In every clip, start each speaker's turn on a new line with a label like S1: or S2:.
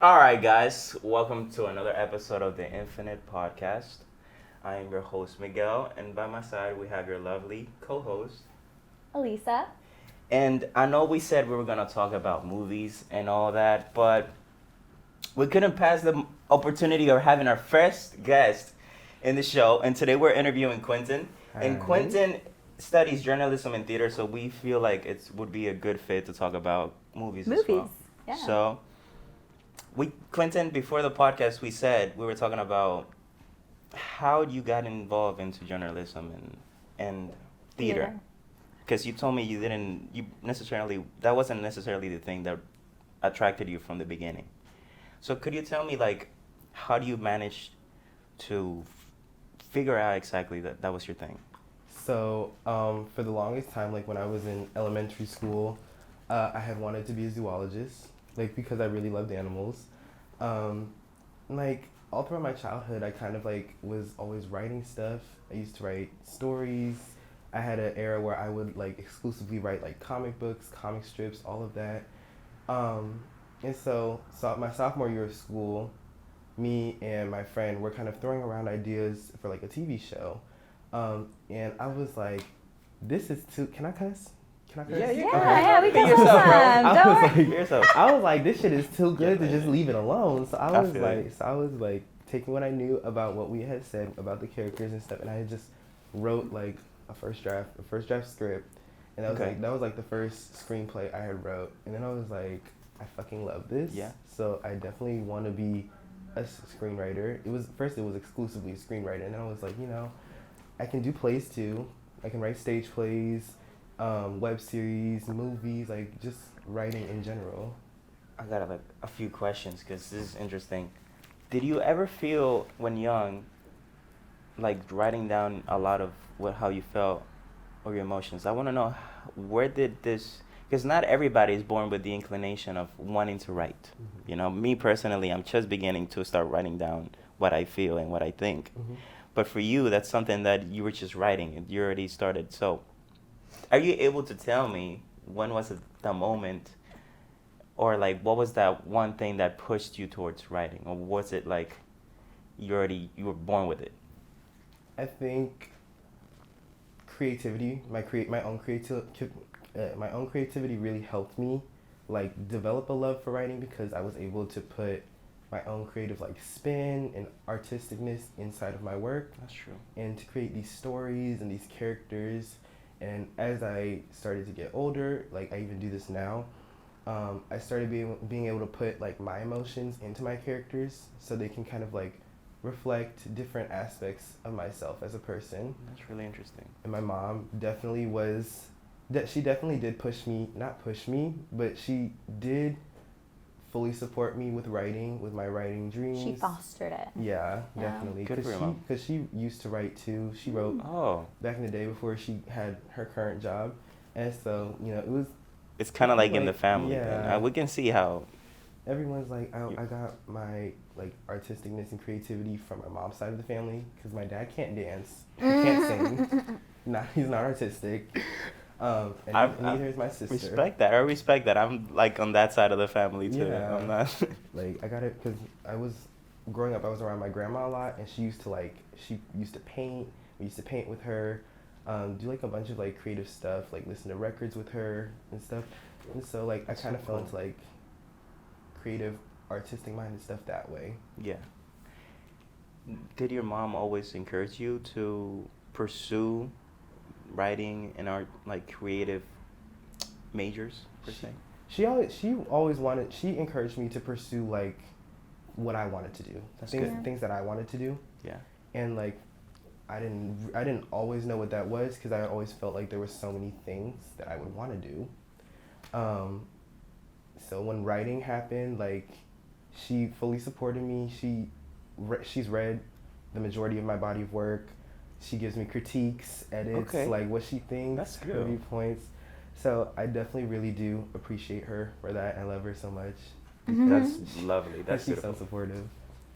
S1: All right, guys, welcome to another episode of the Infinite Podcast. I am your host, Miguel, and by my side, we have your lovely co host.
S2: Elisa.
S1: And I know we said we were going to talk about movies and all that, but we couldn't pass the opportunity of having our first guest in the show. And today we're interviewing Quenton. And
S3: Hi.
S1: Quenton studies journalism and theater, so we feel like it would be a good fit to talk about movies as
S2: Movies.
S1: well.
S2: Yeah.
S1: So, Quentin, before the podcast, we said we were talking about how you got involved into journalism and theater. Because you told me you necessarily, that wasn't necessarily the thing that attracted you from the beginning. So could you tell me, like, how do you manage to figure out exactly that that was your thing?
S3: For the longest time, like when I was in elementary school, I had wanted to be a zoologist, like because I really loved animals. Um, like all throughout my childhood, I kind of like was always writing stuff. I used to write stories. I had an era where I would like exclusively write like comic books, comic strips, all of that. Um, and so my sophomore year of school, me and my friend were kind of throwing around ideas for like a TV show. And I was like, this is too, can I cuss? Can I cuss?
S1: Yeah, you
S2: Yeah,
S1: can.
S2: yeah, we
S1: Be
S2: can
S1: yourself, bro.
S2: I
S3: I
S2: Don't
S3: was
S2: worry.
S1: Be
S3: like,
S1: yourself.
S3: I was like, this shit is too good
S1: Yeah,
S3: to just
S1: man.
S3: leave it alone.
S1: I feel you.
S3: I was like taking what I knew about what we had said about the characters and stuff, and I just wrote like a first draft script, and
S1: Okay.
S3: that was like the first screenplay I had wrote, and then I was like, I fucking love this.
S1: Yeah.
S3: So I definitely want to be a screenwriter. It was exclusively a screenwriter, and then I was like, I can do plays too. I can write stage plays, web series, movies, like just writing in general.
S1: I got like a few questions because this is interesting. Did you ever feel when young, like writing down a lot of what how you felt or your emotions? I want to know where did this because not everybody is born with the inclination of wanting to write.
S3: Mm-hmm.
S1: You know, me personally, I'm just beginning to start writing down what I feel and what I think.
S3: Mm-hmm.
S1: But for you, that's something that you were just writing and you already started. So, are you able to tell me when was it the moment or like what was that one thing that pushed you towards writing or was it like you were born with it?
S3: I think creativity, my own creativity really helped me like develop a love for writing because I was able to put my own creative like spin and artisticness inside of my work
S1: That's true.
S3: and to create these stories and these characters. And as I started to get older, like I even do this now, I started being able to put like my emotions into my characters so they can kind of like reflect different aspects of myself as a person.
S1: That's really interesting.
S3: And my mom definitely was that she definitely did push me, not push me, but she did fully support me with writing, with my writing dreams.
S2: She fostered it.
S3: Yeah,
S2: Yeah.
S3: definitely.
S1: Good for your mom.
S3: Because she used to write too. She wrote
S1: Oh,
S3: back in the day before she had her current job, and so it was
S1: it's kind of like in the
S3: like
S1: family. Then.
S3: yeah.
S1: We can see how.
S3: Everyone's like
S1: You,
S3: I got my like artisticness and creativity from my mom's side of the family because my dad can't dance, he can't sing, not he's not artistic, and
S1: I
S3: neither is my sister.
S1: respect that. I respect that. I'm like on that side of the family too.
S3: Yeah.
S1: I'm not.
S3: Like I got it because I was growing up. I was around my grandma a lot, and she used to paint. We used to paint with her, do like a bunch of like creative stuff, like listen to records with her and stuff. And so like
S1: That's
S3: I kind
S1: so
S3: of fell
S1: cool.
S3: into like creative, artistic minded stuff that way.
S1: Yeah. Did your mom always encourage you to pursue writing and art, like creative majors per
S3: She
S1: se?
S3: she always wanted she encouraged me to pursue like what I wanted to do,
S1: That's
S3: things
S1: good.
S3: things that I wanted to do,
S1: Yeah.
S3: and like I didn't always know what that was because I always felt like there were so many things that I would want to do. Um, so when writing happened, like she fully supported me. She's read the majority of my body of work. She gives me critiques, edits,
S1: Okay.
S3: like what she thinks,
S1: That's
S3: her
S1: good.
S3: viewpoints. So I definitely really do appreciate her for that. I love her so much.
S2: Mhm.
S1: That's lovely.
S3: And
S1: That's
S3: she's so
S1: beautiful.
S3: supportive.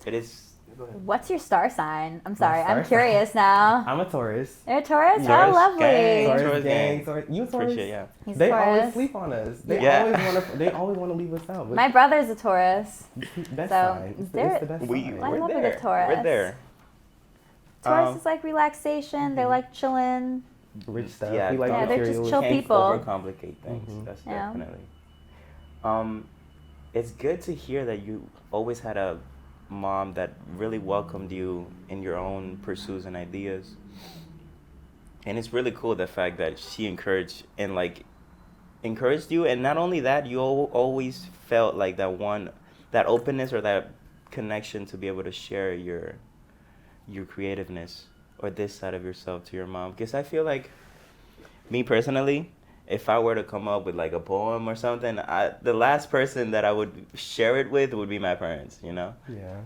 S1: It is Go ahead.
S2: What's your star sign? I'm
S3: My
S2: sorry,
S3: star
S2: I'm curious now.
S3: I'm a Taurus.
S2: You're a Taurus? Oh,
S1: Taurus
S2: lovely.
S1: gang.
S3: Taurus
S1: Taurus
S3: gang.
S1: gang.
S3: Taurus. You a Taurus?
S1: Appreciate, yeah.
S2: He's
S3: They
S2: Taurus.
S3: always sleep on us. They
S1: Yeah.
S3: always want to leave us out. But
S2: My brother's a Taurus.
S3: best
S2: so
S3: sign. It's
S2: they're-
S3: the best
S1: We,
S3: sign.
S2: I
S1: we're
S2: love a
S1: there.
S2: good Taurus.
S1: We're there.
S2: Taurus is like relaxation. They like chilling.
S3: Rich stuff.
S1: Yeah,
S3: we like
S2: Yeah, they're just
S3: materialism.
S2: chill
S1: Can't
S2: people.
S1: overcomplicate things.
S3: Mhm.
S1: That's
S2: Yeah.
S1: definitely. It's good to hear that you always had a mom that really welcomed you in your own pursuits and ideas. And it's really cool the fact that she encouraged you, and not only that, you always felt like that openness or that connection to be able to share your creativeness or this side of yourself to your mom. Because I feel like, me personally, if I were to come up with like a poem or something, the last person that I would share it with would be my parents, you know?
S3: Yeah.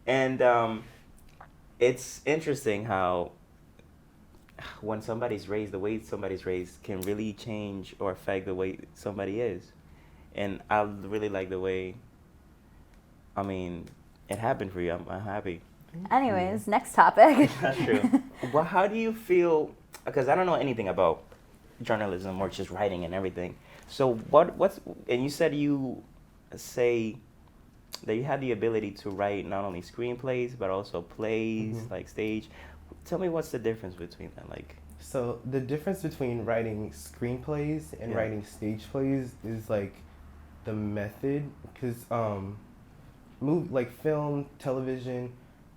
S1: And it's interesting how when somebody's raised, the way somebody's raised can really change or affect the way somebody is. And I really like the way, it happened for you. I'm happy.
S2: Anyways, next topic.
S1: That's true. Well, how do you feel? Because I don't know anything about journalism or just writing and everything. So and you said you say that you had the ability to write not only screenplays but also plays, like stage. Tell me what's the difference between that, like.
S3: So the difference between writing screenplays and writing stage plays is like the method, because film, television,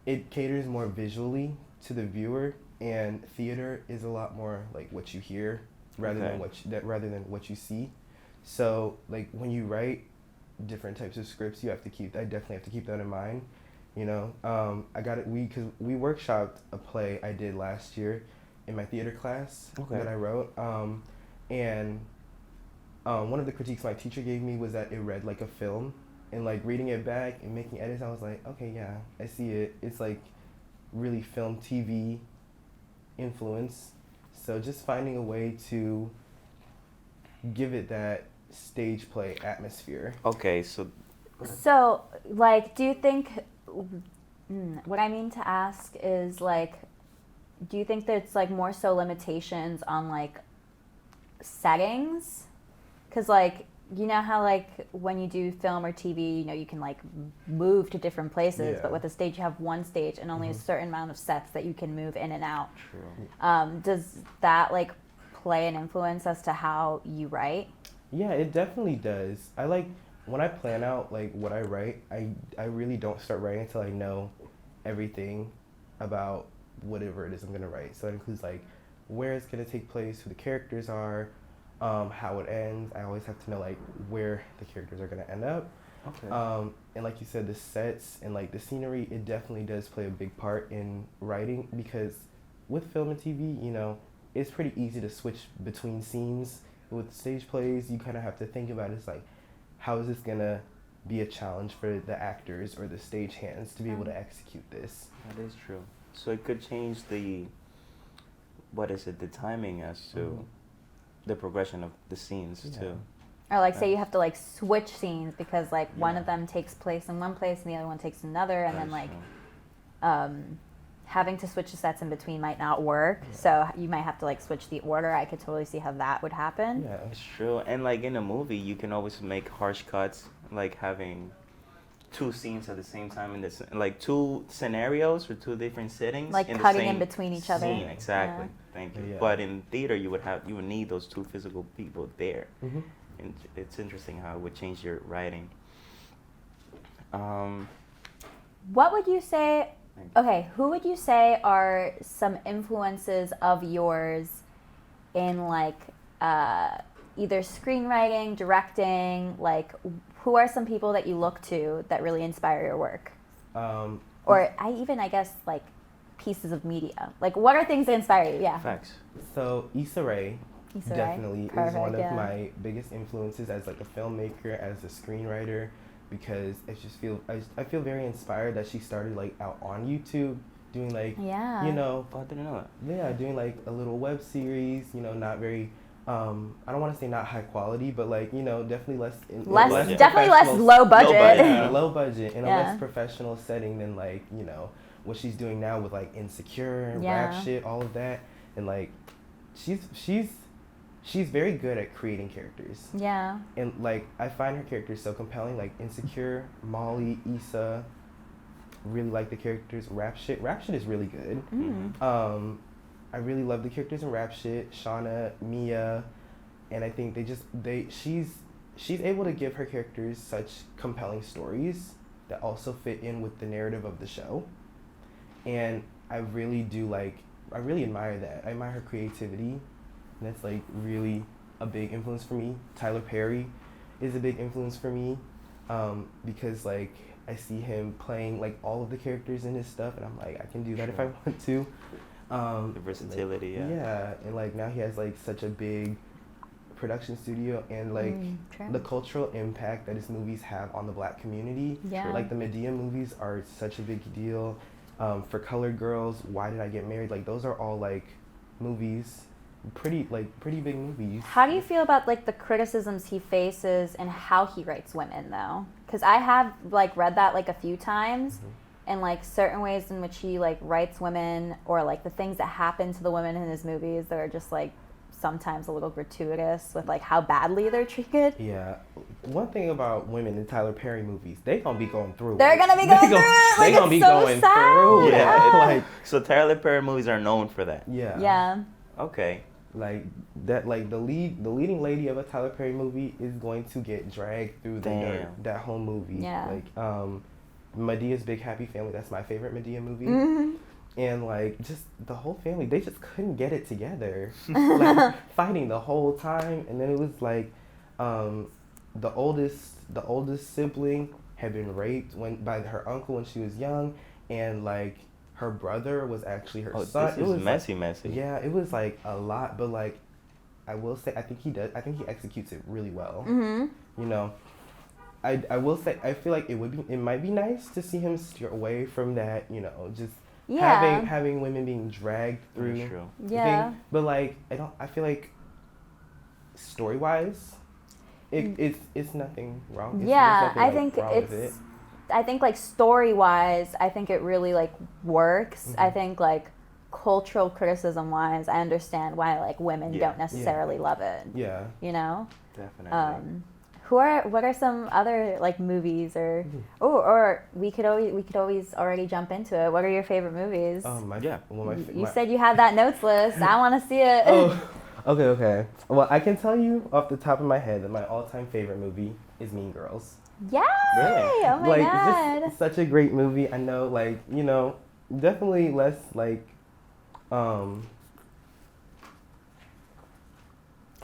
S3: it caters more visually to the viewer, and theater is a lot more like what you hear rather than what you see. So like when you write different types of scripts, I definitely have to keep that in mind. You know, because we workshopped a play I did last year in my theater class that I wrote. And one of the critiques my teacher gave me was that it read like a film, and like reading it back and making edits, I was like, okay, yeah, I see it. It's like really film TV influence. So just finding a way to give it that stage play atmosphere.
S1: Okay, so.
S2: So, like, do you think, what I mean to ask is, like, do you think there's, like, more so limitations on, like, settings? Because, like, you know how, like, when you do film or TV, you know, you can, like, move to different places,
S3: Yeah.
S2: but with a stage, you have one stage and only a certain amount of sets that you can move in and out.
S1: True.
S2: Does that, like, play an influence as to how you write?
S3: Yeah, it definitely does. When I plan out like what I write, I really don't start writing until I know everything about whatever it is I'm gonna write. So it includes like where it's gonna take place, who the characters are, how it ends. I always have to know like where the characters are gonna end up.
S1: Okay.
S3: And like you said, the sets and like the scenery, it definitely does play a big part in writing, because with film and TV, you know, it's pretty easy to switch between scenes. With stage plays, you kind of have to think about it's like, how is this gonna be a challenge for the actors or the stagehands to be able to execute this?
S1: That is true. So it could change the timing as to the progression of the scenes too.
S2: Or like say you have to like switch scenes because like one of them takes place in one place and the other one takes another, and then like having to switch the sets in between might not work. So you might have to like switch the order. I could totally see how that would happen.
S3: Yeah,
S1: It's true. And like in a movie, you can always make harsh cuts, like having two scenes at the same time in this, like two scenarios for two different settings,
S2: Like
S1: in the
S2: cutting
S1: same
S2: in between each other.
S1: scene. Exactly.
S2: Yeah.
S1: Thank you.
S3: Yeah.
S1: But in theater, you would need those two physical people there.
S3: Mhm.
S1: And it's interesting how it would change your writing.
S2: What would you say? Okay, who would you say are some influences of yours in like either screenwriting, directing? Like, who are some people that you look to that really inspire your work? Or I guess like pieces of media. Like, what are things that inspire you? Yeah.
S1: Facts.
S3: So Issa Rae
S2: Issa Rae.
S3: definitely is
S2: Perfect,
S3: one of
S2: yeah.
S3: my biggest influences as like a filmmaker, as a screenwriter, because I feel very inspired that she started like out on YouTube doing like
S2: Yeah.
S3: you know
S1: Oh, I didn't know that.
S3: doing like a little web series, you know, not very I don't want to say not high quality, but like, you know, definitely
S2: definitely less low budget.
S1: Yeah.
S3: Low budget in a
S2: Yeah.
S3: less professional setting than like, you know, what she's doing now with like Insecure,
S2: Yeah.
S3: rap shit, all of that. And like she's very good at creating characters.
S2: Yeah.
S3: And like I find her characters so compelling, like Insecure, Molly, Issa. Really like the characters. Rap shit is really good.
S2: Mm.
S3: I really love the characters in Rap Shit, Shauna, Mia, and I think she's able to give her characters such compelling stories that also fit in with the narrative of the show. And I really admire that. I admire her creativity, and that's like really a big influence for me. Tyler Perry is a big influence for me, because like I see him playing like all of the characters in his stuff, and I'm like, I can do that if I want to.
S1: The versatility,
S3: like,
S1: yeah.
S3: and like now he has like such a big production studio, and like the cultural impact that his movies have on the Black community.
S2: Yeah.
S3: Like the Medea movies are such a big deal. For Colored Girls, Why Did I Get Married? Like those are all like movies, pretty big movies.
S2: How do you feel about like the criticisms he faces and how he writes women though? Because I have like read that like a few times. And like certain ways in which he like writes women, or like the things that happen to the women in his movies that are just like sometimes a little gratuitous with like how badly they're treated.
S3: Yeah. One thing about women in Tyler Perry movies, they gonna be going through
S2: They're
S3: it.
S2: gonna be going through it. Like,
S3: they gonna be
S2: so
S3: going
S2: sad.
S3: through it.
S1: Yeah.
S3: Like,
S1: So Tyler Perry movies are known for that.
S3: yeah.
S2: Yeah.
S1: Okay.
S3: Like that, like the leading lady of a Tyler Perry movie is going to get dragged through the dirt. That whole movie.
S2: Yeah.
S3: Like, Medea's Big Happy Family, that's my favorite Medea movie. And like just the whole family, they just couldn't get it together. Like fighting the whole time, and then it was like the oldest sibling had been raped by her uncle when she was young, and like her brother was actually her son.
S1: This is
S3: it was
S1: messy.
S3: Yeah, it was like a lot, but like I will say I think he executes it really well. You know, I will say I feel like it might be nice to see him steer away from that, you know, just having women being dragged through
S1: That's true.
S3: the thing. But like I feel like story wise it's nothing wrong.
S2: I think I think like story wise, I think it really like works. I think like cultural criticism wise, I understand why like women don't necessarily love it.
S3: Yeah.
S2: You know?
S1: Definitely.
S2: What are some other like movies or we could always already jump into it. What are your favorite movies? You said you had that notes list. I want to see it.
S3: Oh, okay. Well, I can tell you off the top of my head that my all-time favorite movie is Mean Girls.
S2: Yay!
S1: Really?
S2: Oh my god.
S3: Just such a great movie. I know, like, you know, definitely less like I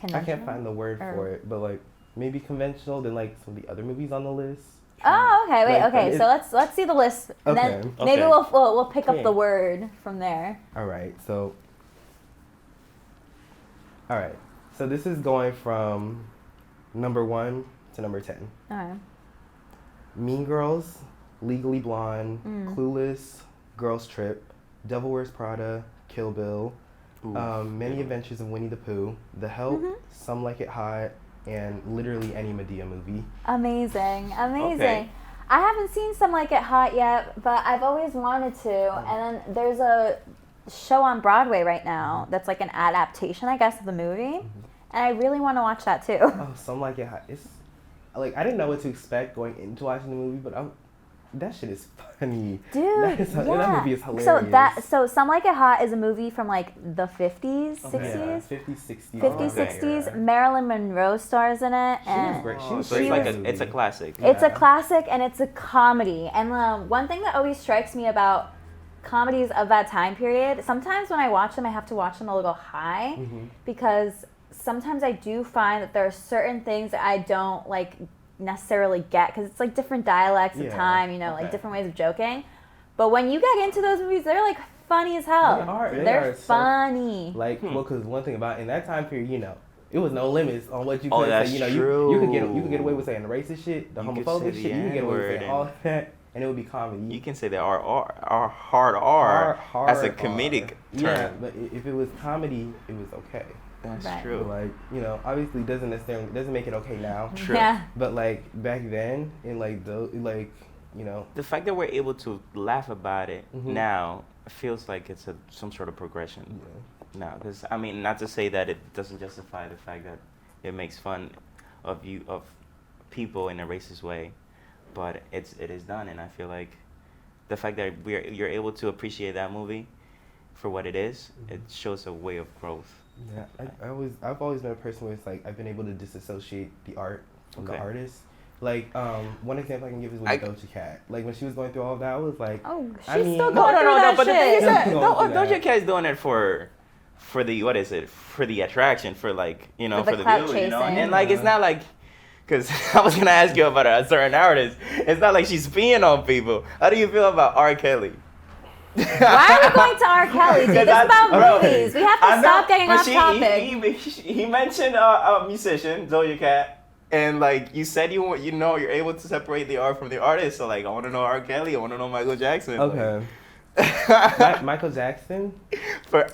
S3: can't find the word for it, but like maybe conventional than like some of the other movies on the list.
S2: Oh, okay. Wait,
S3: like,
S2: okay. So let's see the list, and then maybe we'll pick up the word from there.
S3: All right. So this is going from number 1 to number 10.
S2: All right.
S3: Mean Girls, Legally Blonde, Clueless, Girls Trip, Devil Wears Prada, Kill Bill, Many Adventures of Winnie the Pooh, The Help, Some Like It Hot, and literally any Medea movie.
S2: Amazing.
S1: Okay.
S2: I haven't seen Some Like It Hot yet, but I've always wanted to. And then there's a show on Broadway right now that's like an adaptation, I guess, of the movie. And I really want to watch that too.
S3: Oh, Some Like It Hot. It's like I didn't know what to expect going into watching the movie, but that shit is funny.
S2: Dude,
S3: that movie is hilarious.
S2: So Some Like It Hot is a movie from like the 50s, 60s?
S3: Yeah, 50s, 60s.
S2: 50s, 60s. Right. Marilyn Monroe stars in it.
S3: She was great.
S1: It's a classic.
S2: Yeah. It's a classic, and it's a comedy. And one thing that always strikes me about comedies of that time period, sometimes when I watch them, I have to watch them a little high, because sometimes I do find that there are certain things that I don't like necessarily get, because it's like different dialects of time, you know, like different ways of joking. But when you get into those movies, they're like funny as hell. They're funny.
S3: Like, well, because one thing about in that time period, you know, it was no limits on what you could say. You know,
S1: true.
S3: you could get away with saying the racist shit, the homophobic shit. You could get away with saying all that, and it would be comedy.
S1: You can say the hard R as a comedic term.
S3: Yeah, but if it was comedy, it was okay.
S1: That's
S2: Right.
S1: true.
S3: Like, you know, obviously doesn't make it okay now.
S1: True.
S2: Yeah.
S3: But like back then, in like you know,
S1: The fact that we're able to laugh about it
S3: Mhm.
S1: now feels like it's some sort of progression.
S3: yeah.
S1: No, because I mean, not to say that it doesn't justify the fact that it makes fun of people in a racist way, but it is done, and I feel like the fact that you're able to appreciate that movie for what it is, it shows a way of growth.
S3: Yeah, I've always been a person where it's like I've been able to disassociate the art from the
S1: Okay.
S3: artist. Like, one example I can give is with Doja Cat. Like when she was going through all of that, I was like,
S2: Oh, she's
S3: I mean-
S2: still
S3: No,
S2: going through that
S1: but the thing
S2: shit.
S1: is that
S3: She's going through that.
S1: Doja Cat is doing it for the, what is it, for the attraction, for like, you know,
S2: For
S1: for
S2: the
S1: the
S2: clout
S1: view, you know,
S2: chasing.
S1: and like it's not like, because I was gonna ask you about a certain artist, it's not like she's peeing on people. How do you feel about R. Kelly?
S2: Why are we going to R. Kelly, dude? This is about movies. We have to stop getting off topic.
S1: He mentioned a musician, Doja Cat, and like you said, you're able to separate the art from the artist. So like, I want to know R. Kelly. I want to know Michael Jackson.
S3: okay, Michael Jackson,
S1: For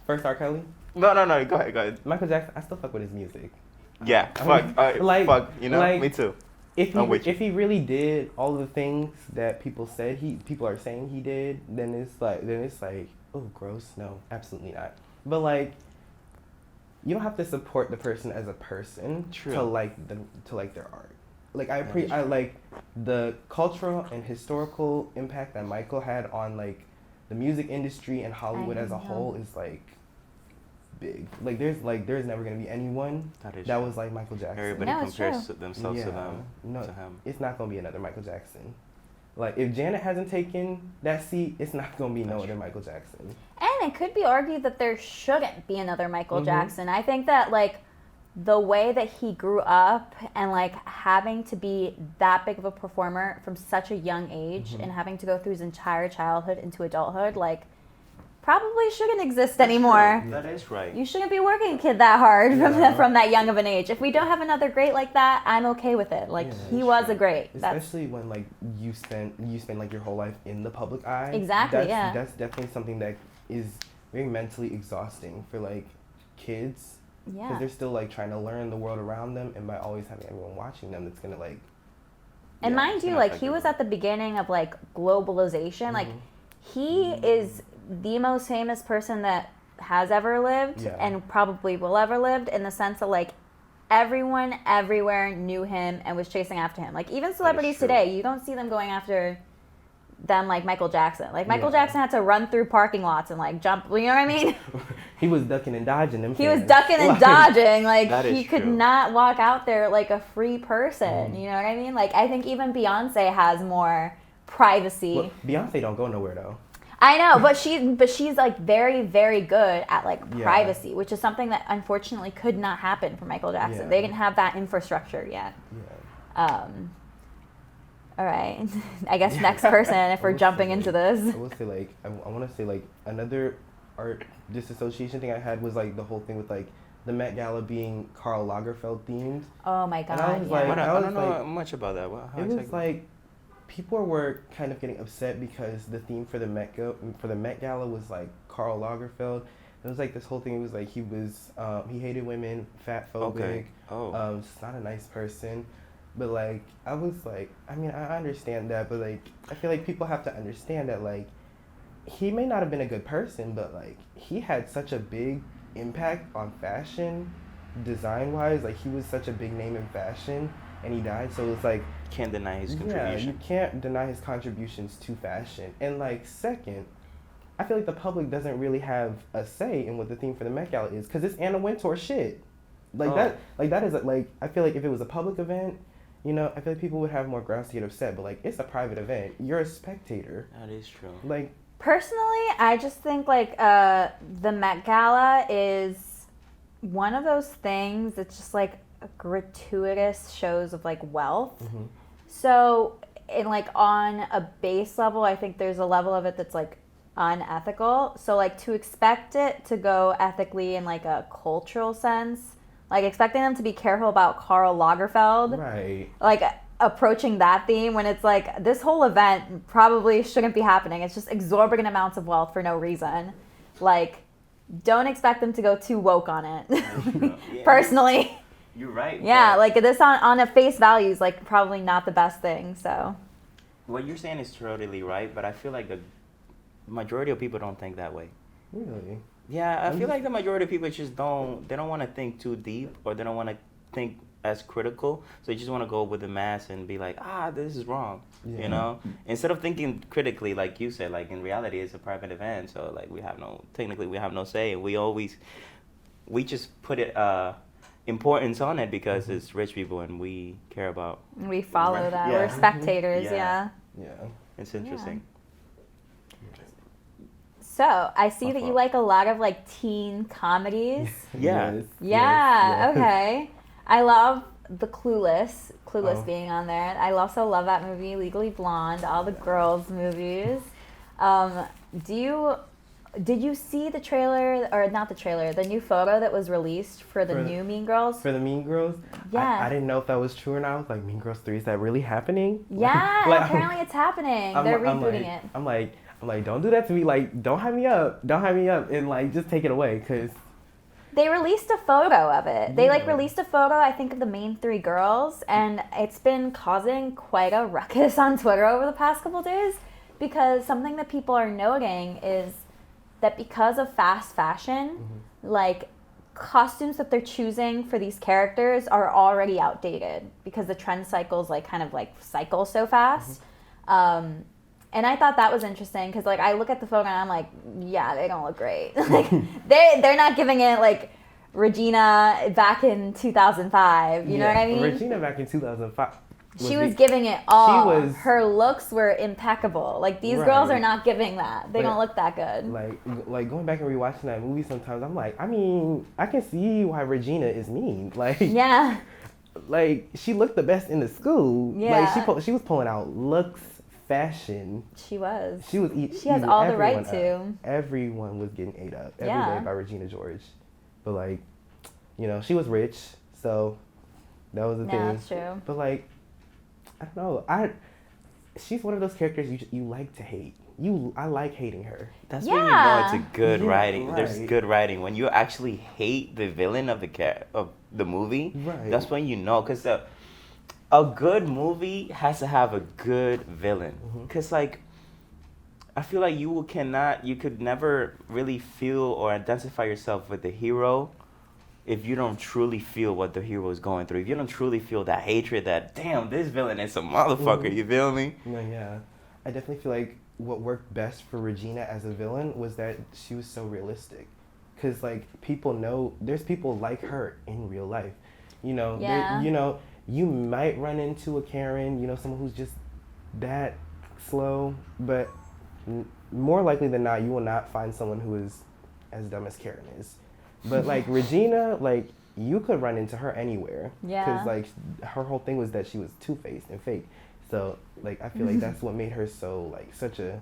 S3: first R. Kelly.
S1: no. Go ahead.
S3: Michael Jackson, I still fuck with his music.
S1: Yeah, fuck. Fuck. You know,
S3: like,
S1: me too.
S3: If
S1: I'm with you.
S3: he really did all the things that people are saying he did, then it's like, oh, gross. No, absolutely not. But like, you don't have to support the person as a person
S1: True.
S3: to like their art. Like I
S1: That is true.
S3: like the cultural and historical impact that Michael had on like the music industry and Hollywood as a
S2: know.
S3: whole is like big. Like there's never gonna be anyone
S1: That is
S3: that
S1: true.
S3: was like Michael Jackson.
S1: Everybody
S2: No, it's
S1: compares
S2: true.
S1: themselves to them.
S3: No,
S1: To him.
S3: it's not gonna be another Michael Jackson. Like if Janet hasn't taken that seat, it's not gonna be no
S1: That's
S3: other
S1: true.
S3: Michael Jackson.
S2: And it could be argued that there shouldn't be another Michael
S3: Mhm.
S2: Jackson. I think that like the way that he grew up and like having to be that big of a performer from such a young age
S3: Mhm.
S2: and having to go through his entire childhood into adulthood, like probably shouldn't exist anymore.
S1: That is right.
S2: You shouldn't be working a kid that hard
S3: Yeah.
S2: from that young of an age. If we don't have another great like that, I'm okay with it. Like
S3: Yeah,
S2: he
S1: that's
S2: was
S1: true.
S2: a great. That's
S3: Especially when like you spend like your whole life in the public eye.
S2: Exactly, yeah.
S3: That's definitely something that is very mentally exhausting for like kids because
S2: yeah.
S3: they're still like trying to learn the world around them, and by always having everyone watching them, it's gonna like.
S2: And
S3: yeah,
S2: mind
S1: it's
S2: you,
S1: gonna
S2: like
S1: affect
S2: he was
S1: everyone.
S2: at the beginning of like globalization. Like
S3: Mhm.
S2: he is the most famous person that has ever lived
S3: Yeah.
S2: and probably will ever live in the sense that like everyone everywhere knew him and was chasing after him. Like even celebrities
S1: true.
S2: today, you don't see them going after them like Michael Jackson. Like Michael
S3: Yeah.
S2: Jackson had to run through parking lots and like jump, you know what I mean?
S3: He was ducking and dodging them.
S2: He was
S3: fans.
S2: ducking and
S3: Like,
S2: dodging. Like
S1: That
S2: he
S1: is
S2: could
S1: true.
S2: not walk out there like a free person.
S3: Mhm.
S2: You know what I mean? Like I think even Beyonce has more privacy.
S3: Well, Beyonce don't go nowhere though.
S2: I know, but she's like very, very good at like
S3: Yeah.
S2: privacy, which is something that unfortunately could not happen for Michael Jackson.
S3: Yeah.
S2: They didn't have that infrastructure yet.
S3: Yeah.
S2: All right, I guess next person if
S3: I
S2: we're
S3: would
S2: jumping
S3: say,
S2: into this.
S3: I will say like I want to say like another art disassociation thing I had was like the whole thing with like the Met Gala being Karl Lagerfeld themed.
S2: Oh my
S3: And I
S2: God,
S3: was
S2: yeah.
S3: like-
S1: I
S3: I was
S1: don't know
S3: like-
S1: much about that. How
S3: It was
S1: exactly?
S3: like people were kind of getting upset because the theme for the Met Gala was like Karl Lagerfeld. It was like this whole thing. It was like he hated women, fat phobic.
S1: Okay. Oh.
S3: Just not a nice person. But like I was like, I mean, I understand that, but like I feel like people have to understand that like he may not have been a good person, but like he had such a big impact on fashion, design wise. Like he was such a big name in fashion, and he died. So it's like
S1: Can't deny his
S3: yeah,
S1: contribution.
S3: you can't deny his contributions to fashion. And like second, I feel like the public doesn't really have a say in what the theme for the Met Gala is because it's Anna Wintour shit. Like
S1: Oh.
S3: that is like I feel like if it was a public event, you know, I feel like people would have more grounds to get upset. But like it's a private event, you're a spectator.
S1: That is true.
S3: Like
S2: Personally, I just think like the Met Gala is one of those things that's just like gratuitous shows of like wealth.
S3: mhm.
S2: So, in like on a base level, I think there's a level of it that's like unethical. So, like to expect it to go ethically in like a cultural sense, like expecting them to be careful about Karl Lagerfeld,
S3: Right.
S2: like approaching that theme when it's like this whole event probably shouldn't be happening. It's just exorbitant amounts of wealth for no reason. Like, don't expect them to go too woke on it.
S1: Yeah.
S2: Personally.
S1: You're right.
S2: Yeah,
S1: but
S2: like this on a face value is like probably not the best thing. So
S1: what you're saying is totally right, but I feel like the majority of people don't think that way.
S3: Really?
S1: Yeah, I feel like the majority of people just don't want to think too deep, or they don't want to think as critical, so you just want to go with the mass and be like, this is wrong,
S3: Yeah.
S1: you know, instead of thinking critically, like you said. Like in reality, it's a private event, so like we have no say, and we just put it importance on it because it's rich people and we care about.
S2: we follow that.
S1: Yeah.
S2: We're spectators.
S1: Yeah.
S2: Yeah.
S3: Yeah.
S1: It's interesting.
S2: So I see
S1: My
S2: that you
S1: fault.
S2: like a lot of like teen comedies.
S1: Yeah.
S3: Yes,
S2: Yeah.
S3: yes, yes.
S2: Okay. I love the Clueless
S3: Oh.
S2: being on there. I also love that movie, Legally Blonde, all the girls movies. Did you see the trailer, or not the trailer, the new photo that was released for the new Mean Girls?
S3: For the Mean Girls?
S2: Yeah.
S3: I didn't know if that was true or not. I was like, Mean Girls 3, is that really happening?
S2: Yeah,
S3: Like,
S2: apparently it's happening. They're rebooting it.
S3: I'm like, don't do that to me. Like, don't hype me up. Don't hype me up. And like, just take it away. Because
S2: They released a photo of it. They like
S3: Yeah.
S2: released a photo, I think, of the main three girls, and it's been causing quite a ruckus on Twitter over the past couple days, because something that people are noting is that because of fast fashion, like costumes that they're choosing for these characters are already outdated because the trend cycles like kind of like cycle so fast. And I thought that was interesting because like I look at the photo and I'm like, yeah, they don't look great. Like they're not giving it like Regina back in 2005. You know what I mean?
S3: Regina back in 2005.
S2: She was giving it all.
S3: She was-
S2: Her looks were impeccable. Like these
S3: Right.
S2: girls are not giving that. They
S3: Like-
S2: don't look that good.
S3: Like going back and rewatching that movie sometimes, I'm like, I mean, I can see why Regina is mean. Like,
S2: Yeah.
S3: like she looked the best in the school.
S2: Yeah.
S3: Like she was pulling out looks, fashion.
S2: She was.
S3: She was.
S2: She has all the right
S3: everyone
S2: to.
S3: up. Everyone was getting ate up every
S2: Yeah.
S3: day by Regina George, but like, you know, she was rich, so that was the
S2: No,
S3: thing.
S2: that's true.
S3: But like, I don't know. She's one of those characters you like to hate. I like hating her.
S1: That's when you know it's a good
S3: Yeah,
S1: writing. There's
S3: right.
S1: good writing when you actually hate the villain of the movie.
S3: Right.
S1: That's when you know, because a good movie has to have a good villain. Because like, I feel like you could never really feel or identify yourself with the hero if you don't truly feel what the hero is going through. If you don't truly feel that hatred, that damn, this villain is a motherfucker. You feel me?
S3: No, yeah. I definitely feel like what worked best for Regina as a villain was that she was so realistic. Because, like, people know there's people like her in real life. You know,
S2: Yeah.
S3: you know, you might run into a Karen, you know, someone who's just that slow, but more likely than not, you will not find someone who is as dumb as Karen is. But, like, Regina, like, you could run into her anywhere.
S2: Yeah.
S3: Because, like, her whole thing was that she was two-faced and fake. So, like, I feel like that's what made her so, like, such a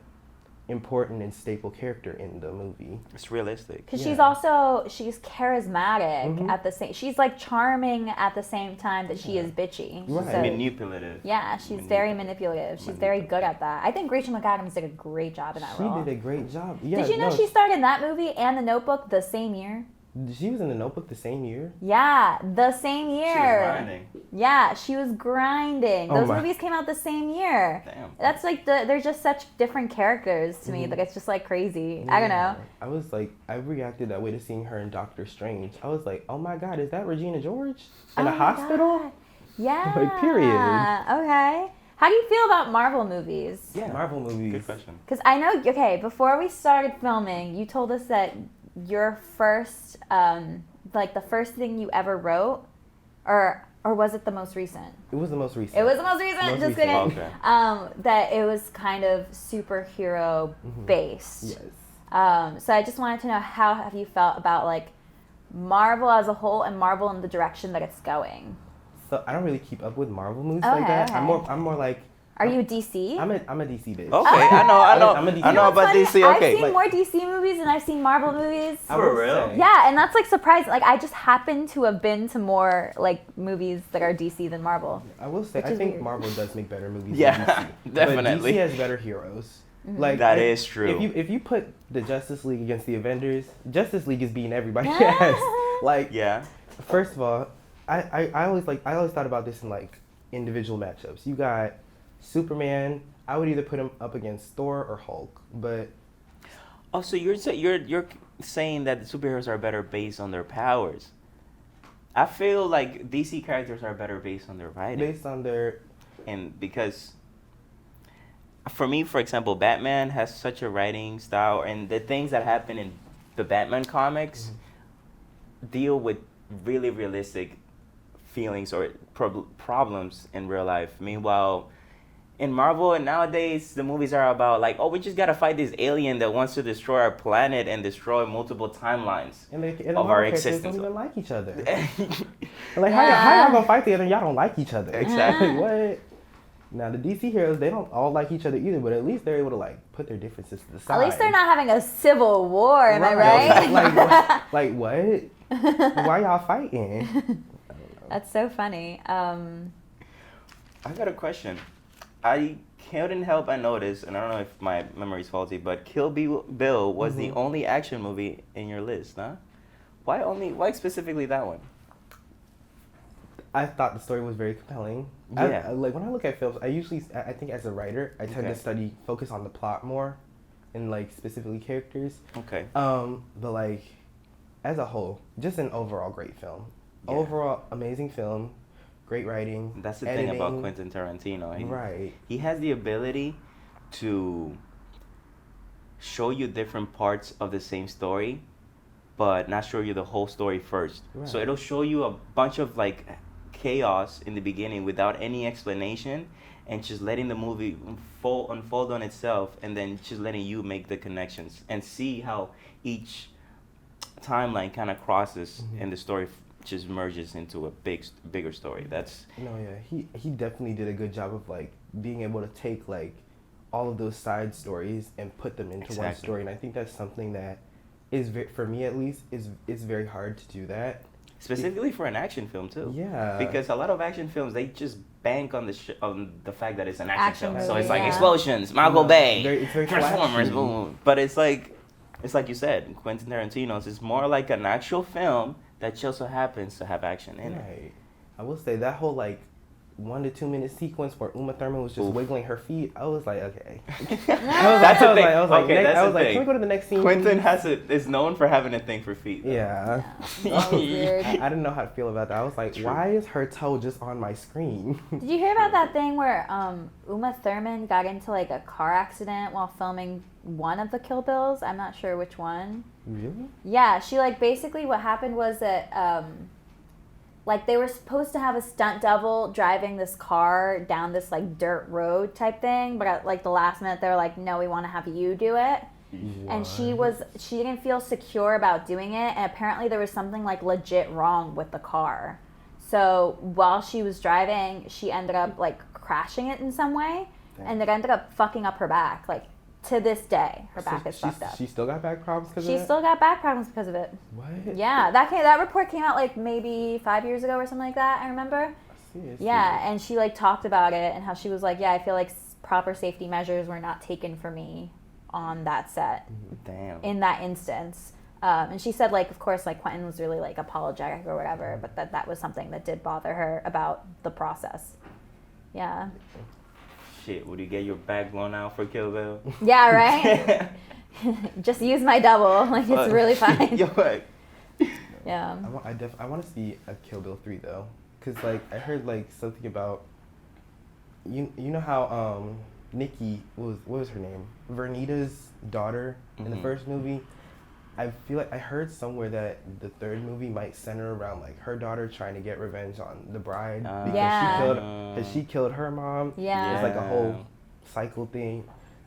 S3: important and staple character in the movie.
S1: It's realistic.
S2: Because
S3: Yeah.
S2: she's charismatic
S3: Mhm.
S2: at the same, she's like charming at the same time that she is bitchy.
S3: Right.
S2: So,
S1: Manipulative.
S2: yeah, she's very manipulative. She's very good at that. I think Rachel McAdams did a great job in that
S3: She
S2: role.
S3: did a great job. Yeah,
S2: Did you know
S3: no,
S2: she starred in that movie and The Notebook the same year?
S3: She was in The Notebook the same year?
S2: Yeah, the same year.
S1: She was grinding.
S2: Yeah, she was grinding.
S3: Oh
S2: Those
S3: my.
S2: movies came out the same year.
S1: Damn.
S2: That's like they're just such different characters to me. Like it's just like crazy. I don't know.
S3: I was like, I reacted that way to seeing her in Doctor Strange. I was like, oh my God, is that Regina George? In
S2: Oh
S3: a
S2: my
S3: hospital?
S2: God. Yeah.
S3: Like, period.
S2: Okay. How do you feel about Marvel movies?
S1: Yeah.
S3: Marvel movies.
S1: Good question.
S2: Because I know, okay, before we started filming, you told us that your first, like the first thing you ever wrote, or was it the most recent?
S3: It was the most recent.
S2: It was the most recent.
S3: Most
S2: Just
S3: recent.
S2: kidding.
S1: Okay.
S2: That it was kind of superhero based.
S3: Yes.
S2: So I just wanted to know, how have you felt about like Marvel as a whole and Marvel in the direction that it's going?
S3: So I don't really keep up with Marvel movies
S2: Okay,
S3: like that.
S2: okay.
S3: I'm more like,
S2: Are you DC?
S3: I'm a DC bitch.
S1: Okay, I know.
S3: I'm a DC
S1: I know
S2: What's
S1: about
S2: funny,
S1: DC. Okay.
S2: I've seen more DC movies than I've seen Marvel movies.
S3: I will
S1: For real?
S3: say-
S2: Yeah, and that's like surprising. Like I just happen to have been to more like movies that are DC than Marvel.
S3: I will say,
S2: Which
S3: I
S2: is
S3: think
S2: weird.
S3: Marvel does make better movies
S1: Yeah,
S3: than DC.
S1: definitely.
S3: But DC has better heroes. Like
S1: That is true.
S3: If you put the Justice League against the Avengers, Justice League is beating everybody ass. Like,
S1: Yeah.
S3: first of all, I always thought about this in like individual matchups. You got Superman. I would either put him up against Thor or Hulk, but
S1: Oh, so you're saying that the superheroes are better based on their powers. I feel like DC characters are better based on their writing.
S3: based on their
S1: And because for me, for example, Batman has such a writing style, and the things that happen in the Batman comics deal with really realistic feelings or problems in real life. Meanwhile, in Marvel and nowadays, the movies are about like, oh, we just gotta fight this alien that wants to destroy our planet and destroy multiple timelines
S3: and
S1: of
S3: Marvel
S1: our
S3: characters
S1: existence.
S3: don't even like each other. Like how y'all gonna fight together and y'all don't like each other?
S1: Exactly.
S3: What? Now the DC heroes, they don't all like each other either, but at least they're able to like put their differences to the side.
S2: At least they're not having a civil war, am I right?
S3: like what? Why y'all fighting?
S2: That's so funny.
S1: I got a question. I couldn't help but notice, and I don't know if my memory's faulty, but Kill Bill was the only action movie in your list, huh? Why specifically that one?
S3: I thought the story was very compelling.
S1: Yeah.
S3: Like when I look at films, I think as a writer, I tend to focus on the plot more, and like specifically characters.
S1: Okay.
S3: But like, as a whole, just an overall great film.
S1: Yeah.
S3: Overall amazing film, great writing.
S1: That's the
S3: editing.
S1: thing about Quentin Tarantino.
S3: Right.
S1: He has the ability to show you different parts of the same story, but not show you the whole story first.
S3: Right.
S1: So it'll show you a bunch of like chaos in the beginning without any explanation, and just letting the movie unfold on itself, and then just letting you make the connections and see how each timeline kind of crosses and the story just merges into a bigger story. That's
S3: he definitely did a good job of like being able to take like all of those side stories and put them into one story, and I think that's something that is for me at least is very hard to do that.
S1: Specifically for an action film too.
S3: Yeah.
S1: Because a lot of action films, they just bank on the fact that it's an action film.
S2: Movie,
S1: So it's like
S2: yeah.
S1: explosions, Michael Bay,
S3: It's very
S1: Transformers,
S3: flashy.
S1: boom. But it's like you said, Quentin Tarantino's is more like an actual film that just so happens to have action in it.
S3: Right. I will say that whole like 1 to 2 minute sequence where Uma Thurman was just wiggling her feet, I was like, okay.
S1: That's the thing.
S3: I was like, can we go to the next scene?
S1: Quentin
S3: please?
S1: is known for having a thing for feet. Though.
S3: Yeah.
S2: That was weird.
S3: I didn't know how to feel about that. I was like,
S1: True.
S3: why is her toe just on my screen?
S2: Did you hear about that thing where Uma Thurman got into like a car accident while filming one of the Kill Bills? I'm not sure which one.
S3: Really?
S2: Yeah, she like basically what happened was that like they were supposed to have a stunt double driving this car down this like dirt road type thing, but at like the last minute they were like, no, we want to have you do it. And she didn't feel secure about doing it, and apparently there was something like legit wrong with the car. So while she was driving, she ended up like crashing it in some way, and it ended up fucking up her back. Like to this day, her back is fucked up.
S3: She still got back problems because of
S2: She
S3: that?
S2: still got back problems because of it.
S3: What?
S2: Yeah, that report came out like maybe 5 years ago or something like that. I remember.
S3: Seriously?
S2: Yeah, and she like talked about it and how she was like, yeah, I feel like proper safety measures were not taken for me on that set.
S1: Damn.
S2: In that instance. And she said, like, of course, like, Quentin was really, like, apologetic or whatever, but that was something that did bother her about the process. Yeah.
S1: Shit, would you get your back blown out for Kill Bill?
S2: Yeah, right? Just use my double. Like, it's really fine.
S1: Yo, what?
S2: Yeah.
S3: I want to see a Kill Bill 3, though. Because, like, I heard, like, something about... You know how Nikki, what was her name? Vernita's daughter in the first movie? I feel like I heard somewhere that the third movie might center around like her daughter trying to get revenge on the bride because she killed her mom.
S2: Yeah.
S3: It's like a whole cycle thing.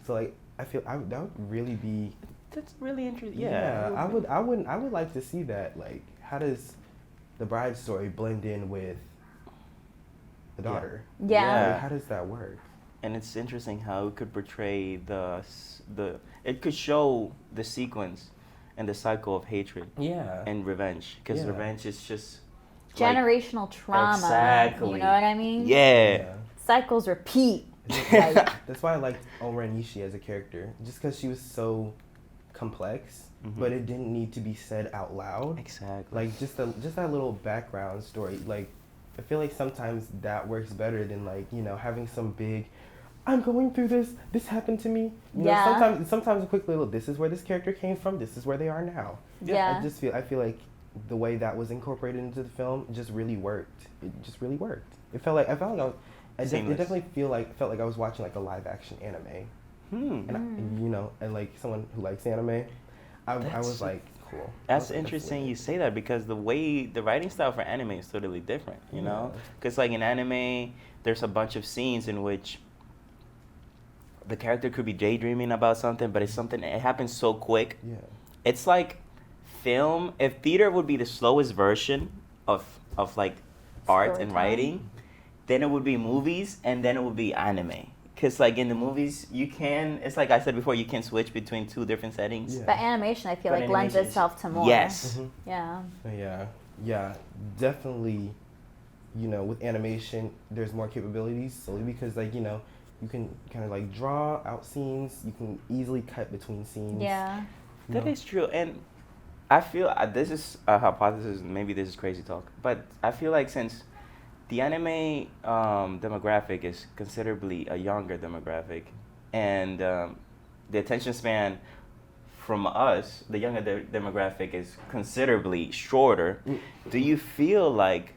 S3: So like I feel that would really be.
S1: That's really interesting.
S3: Yeah, I would like to see that. Like, how does the bride's story blend in with the daughter?
S2: Yeah.
S3: Like, how does that work?
S1: And it's interesting how it could portray it could show the sequence and the cycle of hatred and revenge, because revenge is just
S2: generational trauma.
S1: Exactly.
S2: You know what I mean?
S1: Yeah.
S2: Cycles repeat. Like,
S3: That's why I liked Omura Nishi as a character, just because she was so complex, but it didn't need to be said out loud.
S1: Exactly.
S3: Like just that little background story. Like I feel like sometimes that works better than like having some big. I'm going through this. This happened to me. You know, sometimes a quick little. This is where this character came from. This is where they are now.
S2: Yeah.
S3: I feel like the way that was incorporated into the film just really worked. It just really worked. It felt like I was. It definitely felt like I was watching like a live action anime. And like someone who likes anime, I was like, cool.
S1: That's interesting you say that, because the writing style for anime is totally different, you know? Because like in anime, there's a bunch of scenes in which the character could be daydreaming about something, but it happens so quick.
S3: Yeah.
S1: It's like film. If theater would be the slowest version of like art and writing, then it would be movies, and then it would be anime. Because like in the movies, it's like I said before, you can switch between two different settings.
S2: But animation, I feel like lends itself to more.
S1: Yes.
S3: Yeah, definitely. With animation, there's more capabilities solely because like you can kind of like draw out scenes. You can easily cut between scenes.
S2: Yeah.
S1: That is true. And I feel this is a hypothesis. Maybe this is crazy talk, but I feel like since the anime demographic is considerably a younger demographic, and the attention span from us, the younger demographic, is considerably shorter. Do you feel like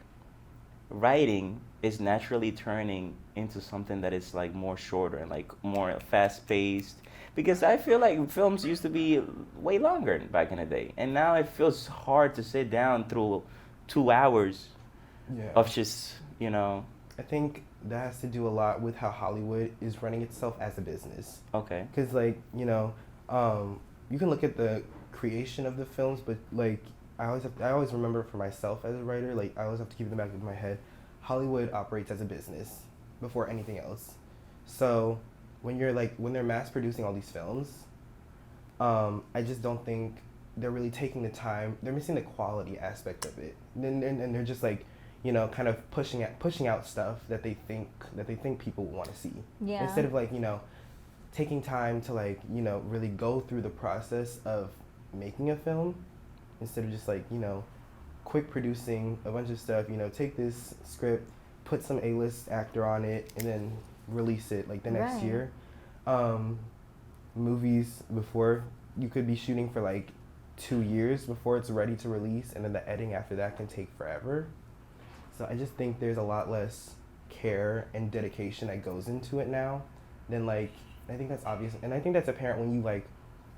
S1: writing is naturally turning into something that is like more shorter and like more fast-paced? Because I feel like films used to be way longer back in the day, and now it feels hard to sit down through 2 hours of just,
S3: I think that has to do a lot with how Hollywood is running itself as a business.
S1: Okay.
S3: Because like you can look at the creation of the films, but like I always remember for myself as a writer, like I always have to keep in the back of my head, Hollywood operates as a business before anything else. So when they're mass producing all these films, I just don't think they're really taking the time. They're missing the quality aspect of it, and they're just like kind of pushing out stuff that they think people want to see.
S2: Yeah.
S3: Instead of like taking time to like really go through the process of making a film, instead of just like quick producing a bunch of stuff. Take this script, put some A-list actor on it, and then release it like the next year. Movies, before, you could be shooting for like 2 years before it's ready to release, and then the editing after that can take forever. So I just think there's a lot less care and dedication that goes into it now than like, I think that's obvious, and I think that's apparent when you like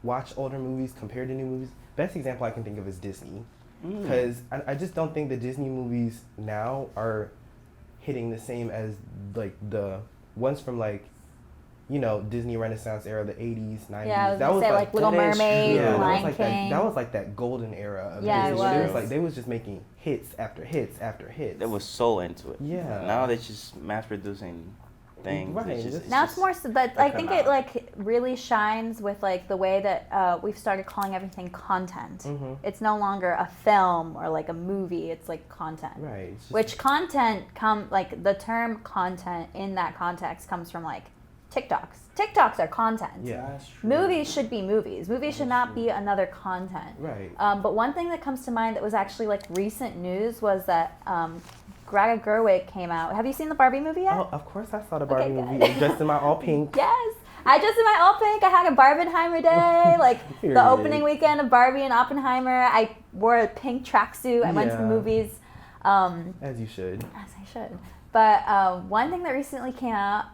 S3: watch older movies compared to new movies. Best example I can think of is Disney, because I just don't think the Disney movies now are hitting the same as like the ones from like Disney Renaissance era, the 80s, 90s.
S2: Yeah, I was gonna say like Little Mermaid, Lion King.
S3: That was like that golden era of
S2: Disney.
S3: It was. They was just making hits after hits after hits.
S1: They was so into it.
S3: Yeah.
S1: Now they're just mass producing things.
S2: Right. Now it's more so, but I think it like really shines with like the way that we've started calling everything content. It's no longer a film or like a movie. It's like content.
S3: Right.
S2: Which content like the term content in that context comes from like TikToks. TikToks are content.
S3: Yeah.
S2: Movies should be movies. Movies should not be another content.
S3: Right.
S2: But one thing that comes to mind that was actually like recent news was that Greta Gerwig came out. Have you seen the Barbie movie yet?
S3: Oh, of course I saw the Barbie movie. Dressed in my all pink.
S2: Yes. I dressed in my all pink. I had a Barbenheimer day. Like the opening weekend of Barbie and Oppenheimer. I wore a pink tracksuit. I went to the movies.
S3: As you should.
S2: As I should. But one thing that recently came out,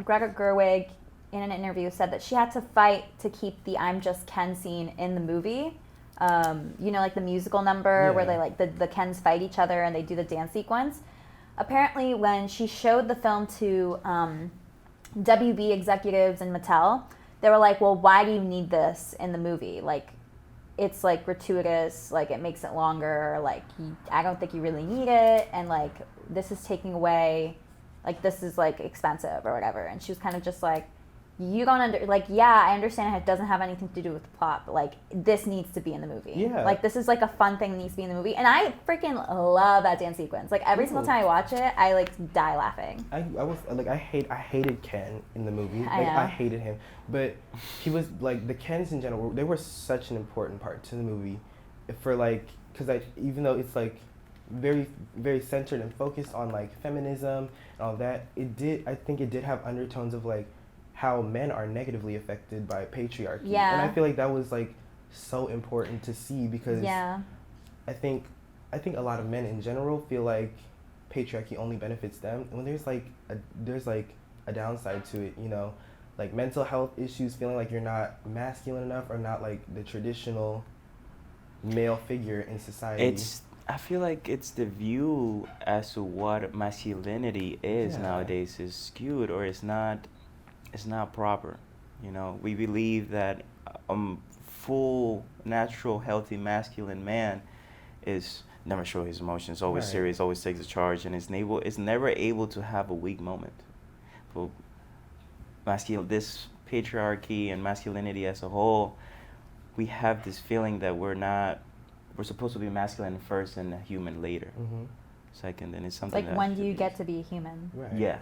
S2: Greta Gerwig in an interview said that she had to fight to keep the I'm Just Ken scene in the movie. Like the musical number where they like the Kens fight each other and they do the dance sequence. Apparently when she showed the film to WB executives and Mattel, they were like, well, why do you need this in the movie? Like, it's like gratuitous, like it makes it longer, like I don't think you really need it, and like this is taking away, like this is like expensive or whatever. And she was kind of just like, you don't I understand it doesn't have anything to do with the plot, but like this needs to be in the movie.
S3: Yeah.
S2: Like this is like a fun thing that needs to be in the movie. And I freaking love that dance sequence. Like every single time I watch it, I like die laughing.
S3: I was like I hated Ken in the movie.
S2: I know.
S3: I hated him. But he was like the Kens in general, they were such an important part to the movie for like cuz even though it's like very very centered and focused on like feminism and all that, I think it did have undertones of like how men are negatively affected by patriarchy.
S2: Yeah.
S3: And I feel like that was like so important to see because I think a lot of men in general feel like patriarchy only benefits them. And when there's like a downside to it, you know, like mental health issues, feeling like you're not masculine enough or not like the traditional male figure in society.
S1: I feel like it's the view as to what masculinity is nowadays is skewed or it's not proper. You know, we believe that full, natural, healthy, masculine man is never show his emotions, always serious, always takes a charge, and is never able to have a weak moment. But this patriarchy and masculinity as a whole, we have this feeling that we're supposed to be masculine first and a human later.
S3: Mm-hmm.
S1: Second, and it's something
S2: like when do you get to be a human?
S3: Right.
S1: Yeah.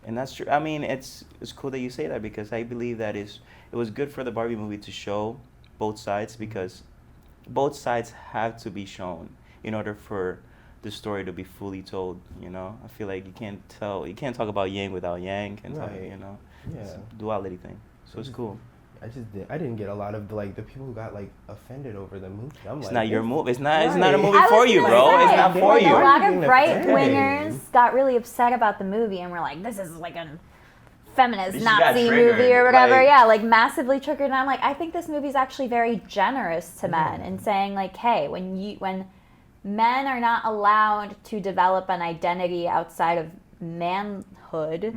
S1: And that's true. I mean, it's cool that you say that because I believe that it was good for the Barbie movie to show both sides because both sides have to be shown in order for the story to be fully told. You know, I feel like you can't talk about yin without yang, and it's a duality thing. So it's cool.
S3: I didn't get a lot of the people who got like offended over the movie.
S1: It's not your movie. It's not a movie for you, bro. It's not for
S2: like
S1: you.
S2: A lot of right wingers got really upset about the movie and were like, "This is like a feminist Nazi movie or whatever." Like massively triggered. And I'm like, I think this movie is actually very generous to men in saying like, hey, when men are not allowed to develop an identity outside of manhood,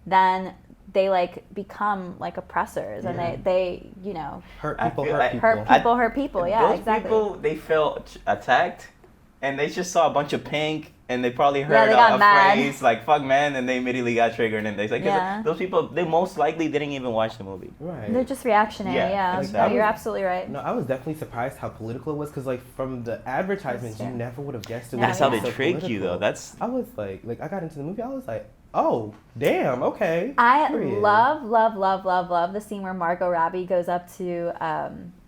S2: then they like become like oppressors and they you know
S3: hurt people.
S2: Yeah,
S1: those
S2: exactly.
S1: people, they felt attacked and they just saw a bunch of pink and they probably heard
S2: a
S1: phrase like fuck man and they immediately got triggered and they like those people, they most likely didn't even watch the movie.
S3: Right.
S2: They're just reactionary. No, you're absolutely right.
S3: No, I was definitely surprised how political it was because like from the advertisements you never would have guessed it.
S1: That's how they
S3: so
S1: trick
S3: political.
S1: you though.
S3: I was like I got into the movie, I was like, oh, damn, okay.
S2: I love the scene where Margot Robbie goes up to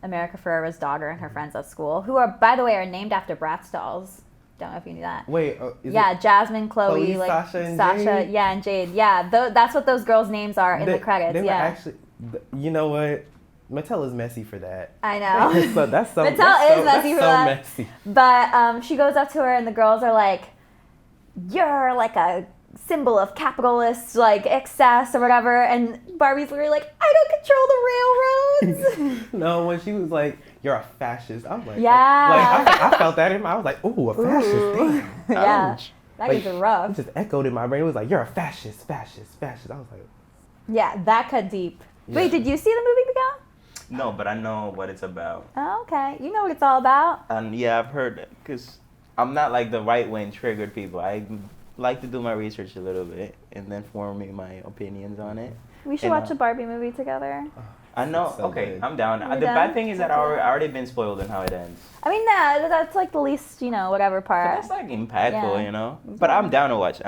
S2: America Ferrera's daughter and her friends at school, who are, by the way, are named after Bratz dolls. Don't know if you knew that.
S3: Wait,
S2: Jasmine, Chloe, like
S3: Sasha, and Jade?
S2: and Jade. Yeah, that's what those girls' names are in the credits.
S3: They were actually, you know what? Mattel is messy for that.
S2: I know.
S3: So that's so
S2: Mattel is messy for that.
S3: Messy.
S2: But she goes up to her and the girls are like, "You're like a symbol of capitalist like excess or whatever," and Barbie's literally like, "I don't control the railroads."
S3: No, when she was like, "You're a fascist," I'm like,
S2: yeah,
S3: I felt that in my, I was like, "Ooh, a fascist." Damn.
S2: Yeah, that
S3: like,
S2: is rough.
S3: It just echoed in my brain. It was like, "You're a fascist." I was like,
S2: yeah, that cut deep.
S3: Yeah.
S2: Wait, did you see the movie, Miguel?
S1: No, but I know what it's about.
S2: Oh, okay, you know what it's all about.
S1: And yeah, I've heard it because I'm not like the right wing triggered people. I like to do my research a little bit and then form me my opinions on it.
S2: We should watch a Barbie movie together.
S1: I know.
S3: So
S1: okay,
S3: good.
S1: I'm down.
S2: You're
S1: The
S2: down?
S1: bad thing is that I already been spoiled in how it ends.
S2: I mean, that's like the least, whatever
S1: But
S2: part.
S1: that's like impactful, But I'm down to watch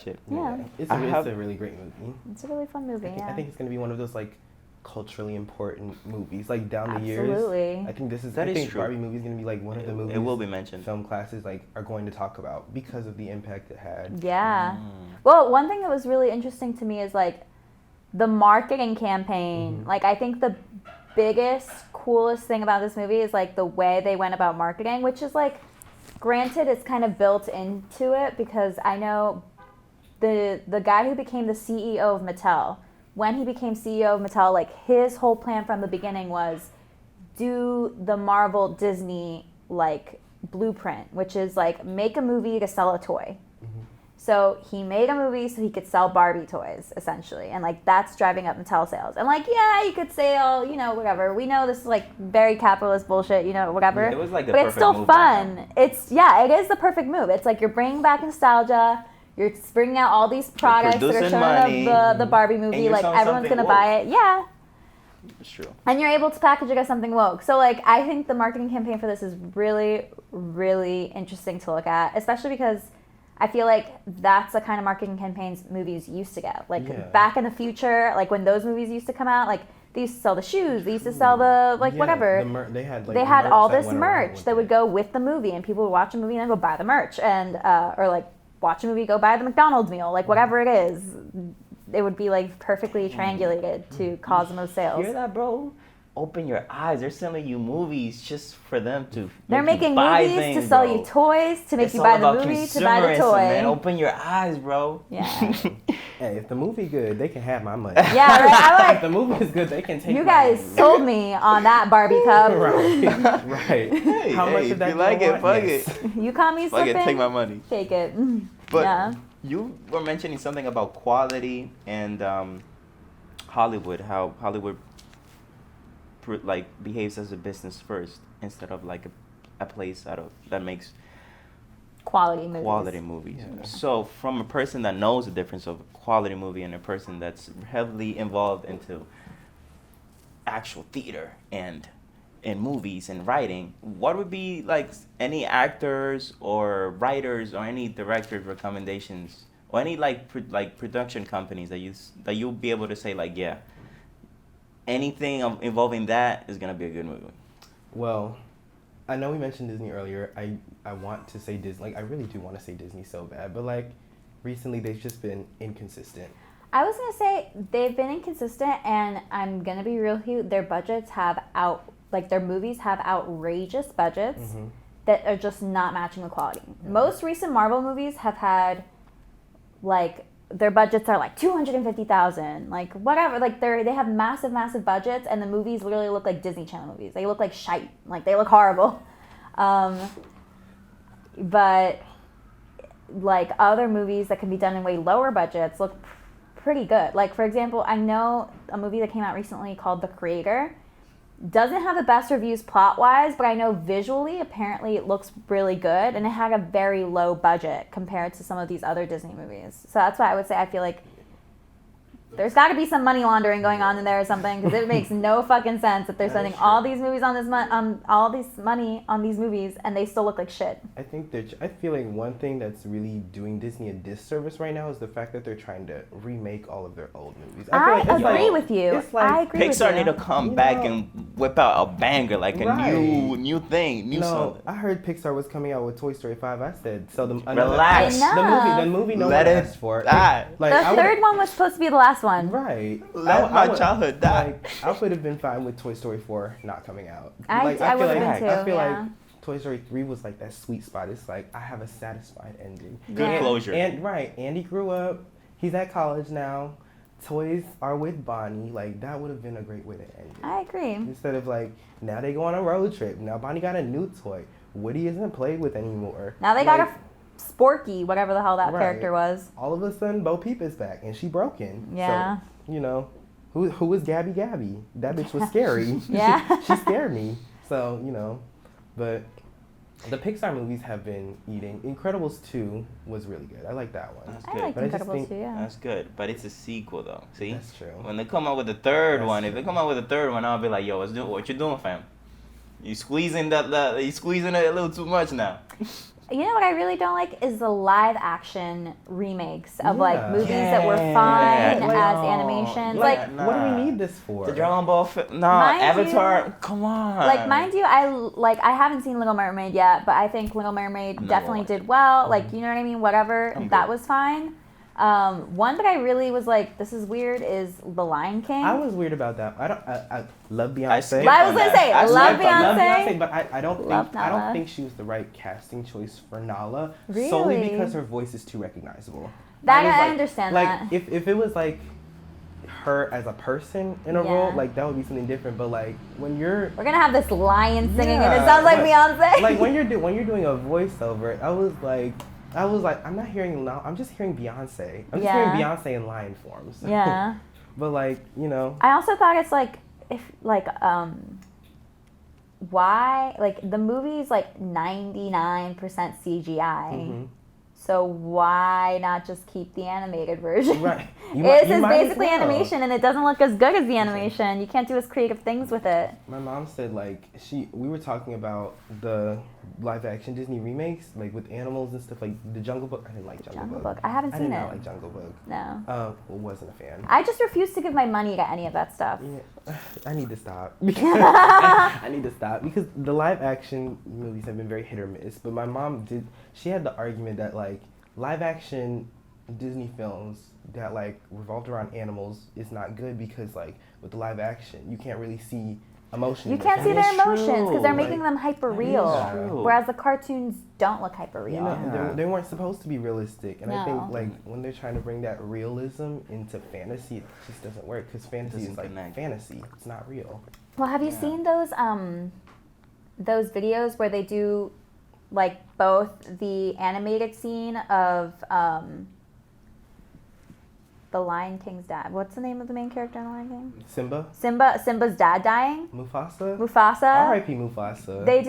S1: it.
S2: Yeah.
S3: It's a really great movie.
S2: It's a really fun movie.
S3: I think it's gonna be one of those like culturally important movies like down the years.
S2: Absolutely.
S3: I think
S1: That is
S3: think
S1: true.
S3: Barbie movie is gonna be like one of the movies
S1: It will be mentioned.
S3: film classes like are going to talk about because of the impact it had.
S2: Yeah. Well, one thing that was really interesting to me is like the marketing campaign. Like I think the biggest, coolest thing about this movie is like the way they went about marketing, which is like, granted, it's kind of built into it because I know the guy who became the CEO of Mattel, when he became CEO of Mattel, like his whole plan from the beginning was do the Marvel Disney like blueprint, which is like make a movie to sell a toy. So he made a movie so he could sell Barbie toys, essentially. And, like, that's driving up Mattel sales. And, like, yeah, you could say, whatever. We know this is, like, very capitalist bullshit, whatever.
S1: Yeah, it was, like, the
S2: but
S1: perfect
S2: it's still
S1: move
S2: fun. It is the perfect move. It's, like, you're bringing back nostalgia. You're bringing out all these products that are
S1: producing
S2: showing
S1: money,
S2: up the Barbie movie.
S1: you're
S2: Like,
S1: showing
S2: everyone's
S1: something
S2: going to buy
S1: woke.
S2: it. Yeah.
S1: It's true.
S2: And you're able to package it as something woke. So, like, I think the marketing campaign for this is really, really interesting to look at, especially because I feel like that's the kind of marketing campaigns movies used to get. Like, back in the future, like, when those movies used to come out, like, they used to sell the shoes, they used to sell the, like, whatever.
S3: They had, like,
S2: They had all
S3: that
S2: this
S3: went around
S2: merch
S3: with
S2: that would
S3: it.
S2: go with the movie, and people would watch a movie and then go buy the merch, and, or, like, watch a movie, go buy the McDonald's meal, like, whatever it is. It would be, like, perfectly triangulated to cause the most sales.
S1: Hear that, bro? Open your eyes. They're selling you movies just for them to.
S2: They're
S1: make you
S2: making
S1: buy
S2: movies
S1: things,
S2: to sell
S1: bro.
S2: you toys, to make
S1: It's
S2: you
S1: all
S2: buy the
S1: about
S2: movie, to buy the
S1: consumerism,
S2: toy.
S1: Man. Open your eyes, bro.
S2: Yeah.
S3: Hey, if the movie good, they can have my money.
S2: Yeah, right. I'm
S3: If the movie is good, they can take
S2: you
S3: my
S2: guys
S3: money.
S2: sold me on that Barbie cup.
S3: Right. Right.
S1: Hey,
S3: How much
S1: hey,
S3: of that
S1: if
S3: do
S1: you
S3: I
S1: like it,
S3: want?
S1: fuck
S3: Yes.
S1: it.
S2: You caught me
S1: Fuck it,
S2: slipping.
S1: take my money.
S2: Take it.
S1: But
S2: yeah.
S1: you were mentioning something about quality and Hollywood, how Hollywood like behaves as a business first instead of like a place that makes
S2: Quality movies.
S1: quality movies.
S3: Yeah.
S1: So from a person that knows the difference of a quality movie and a person that's heavily involved into actual theater and in movies and writing, what would be like any actors or writers or any directors recommendations or any like production companies that you'll be able to say like, yeah, anything involving that is gonna be a good movie?
S3: Well, I know we mentioned Disney earlier. I want to say Disney. Like, I really do want to say Disney so bad, but like recently they've just been inconsistent.
S2: I was gonna say they've been inconsistent, and I'm gonna be real with you. Their budgets have their movies have outrageous budgets that are just not matching the quality. Most recent Marvel movies have had like their budgets are like 250,000, like whatever. Like they have massive budgets, and the movies literally look like Disney Channel movies. They look like shite. Like they look horrible. But like other movies that can be done in way lower budgets look pretty good. Like for example, I know a movie that came out recently called The Creator. Doesn't have the best reviews plot-wise, but I know visually, apparently it looks really good, and it had a very low budget compared to some of these other Disney movies. So that's why I would say I feel like there's got to be some money laundering going on in there or something, because it makes no fucking sense that they're spending all these movies on all this money on these movies, and they still look like shit.
S3: I feel like one thing that's really doing Disney a disservice right now is the fact that they're trying to remake all of their old movies.
S2: I
S3: feel like
S2: agree with you.
S3: It's like
S2: I agree with
S1: Pixar
S2: you.
S1: need to come back and whip out a banger, like a
S3: Right.
S1: new thing, new
S3: No,
S1: something.
S3: I heard Pixar was coming out with Toy Story 5. I said, so
S1: Relax.
S2: I
S3: the movie no
S1: Let
S3: one
S1: it
S3: asked for.
S1: die.
S3: Like,
S2: The
S3: I
S2: third one was supposed to be the last one.
S3: Right.
S1: Let my childhood die.
S3: Like, I would have been fine with Toy Story 4 not coming out.
S2: I
S3: feel
S2: would have
S3: like,
S2: been
S3: I
S2: too,
S3: feel
S2: yeah.
S3: like Toy Story 3 was like that sweet spot. It's like, I have a satisfied ending.
S1: Good
S2: Yeah.
S1: closure.
S3: And right, Andy grew up. He's at college now. Toys are with Bonnie. Like, that would have been a great way to end it.
S2: I agree.
S3: Instead of like, now they go on a road trip. Now Bonnie got a new toy. Woody isn't played with anymore.
S2: Now they got a Sporky, whatever the hell that
S3: Right.
S2: character was.
S3: All of a sudden, Bo Peep is back, and she broken.
S2: Yeah.
S3: So, you know, who was Gabby Gabby? That bitch was scary.
S2: Yeah.
S3: She scared me. So, you know, but the Pixar movies have been eating. Incredibles 2 was really good. I like that one.
S1: That's
S2: I
S1: good.
S2: like
S3: But I just
S2: Incredibles
S3: think-
S2: too, yeah.
S1: That's good, but it's a sequel though. See,
S3: That's true.
S1: when they come out with the third
S3: That's
S1: one, if
S3: true.
S1: they come out with the third one, I'll be like, yo, what you doing, fam? You squeezing you squeezing it a little too much now.
S2: You know what I really don't like is the live action remakes of like
S3: Yeah.
S2: movies that were
S1: Yeah.
S2: fine
S3: Like,
S2: as
S1: no.
S2: animations.
S1: Like,
S2: Like,
S3: What do
S1: Nah.
S3: we need this for?
S1: The Dragon Ball film, no,
S2: Mind
S1: Avatar,
S2: you-
S1: come on.
S2: like mind you, I haven't seen Little Mermaid yet, but I think Little Mermaid
S1: I'm not
S2: definitely
S1: gonna watch
S2: did well. Like, you know what I mean? Whatever,
S1: I'm
S2: that
S1: good.
S2: was fine. One that I really was like, this is weird, is The Lion King.
S3: I was weird about that. I love Beyonce.
S1: skipped
S2: I was
S1: on
S2: gonna
S1: that.
S2: say,
S1: I
S2: love
S1: skipped on that.
S3: Love
S2: Beyonce.
S3: Beyonce, but I don't
S2: Love
S3: think I
S2: Nala.
S3: don't think she was the right casting choice for Nala.
S2: Really?
S3: Solely because her voice is too recognizable.
S2: That
S3: was
S2: I
S3: like-
S2: understand
S3: like,
S2: that.
S3: if it was like her as a person in a
S2: Yeah.
S3: role, like that would be something different. But like when you're
S2: We're gonna have this lion singing, and it
S3: Yeah,
S2: sounds like
S3: but-
S2: Beyonce.
S3: like when you're doing a voiceover, I was like, I'm not hearing Nala, I'm just hearing Beyonce. I'm just
S2: Yeah.
S3: hearing Beyonce in lion forms.
S2: Yeah.
S3: But like, you know,
S2: I also thought it's like, if like why, like the movie's like 99% CGI.
S3: mhm.
S2: So why not just keep the animated version?
S3: Right.
S2: It's basically animation, and it doesn't look as good as the animation. You can't do as creative things with it.
S3: My mom said, like, we were talking about the live action Disney remakes, like with animals and stuff, like the Jungle Book. I didn't like Jungle Book.
S2: I haven't seen it.
S3: I did not like Jungle Book.
S2: No.
S3: Wasn't a fan.
S2: I just refuse to give my money to any of that stuff.
S3: Yeah, I need to stop. I need to stop because the live action movies have been very hit or miss. But my mom she had the argument that like live action Disney films that like revolved around animals is not good because like with the live action you can't really see emotion.
S2: You can't see their emotions because they're
S3: Like,
S2: making them hyper real, whereas the cartoons don't look hyper real.
S3: You know, they weren't supposed to be realistic, and I think
S2: No.
S3: like when they're trying to bring that realism into fantasy, it just doesn't work because fantasy is like fantasy. It's not real.
S2: Well, have you seen those videos where they do like both the animated scene of the Lion King's dad? What's the name of the main character in the Lion King? Simba's dad dying. Mufasa.
S3: R.I.P. Mufasa.
S2: They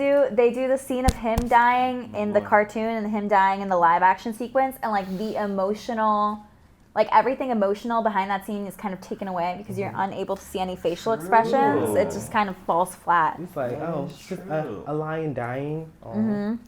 S2: do the scene of him dying in the cartoon and him dying in the live action sequence, and like the emotional, like everything emotional behind that scene is kind of taken away because you're unable to see any facial expressions. It just kind of falls flat.
S3: It's like, it's just a lion dying.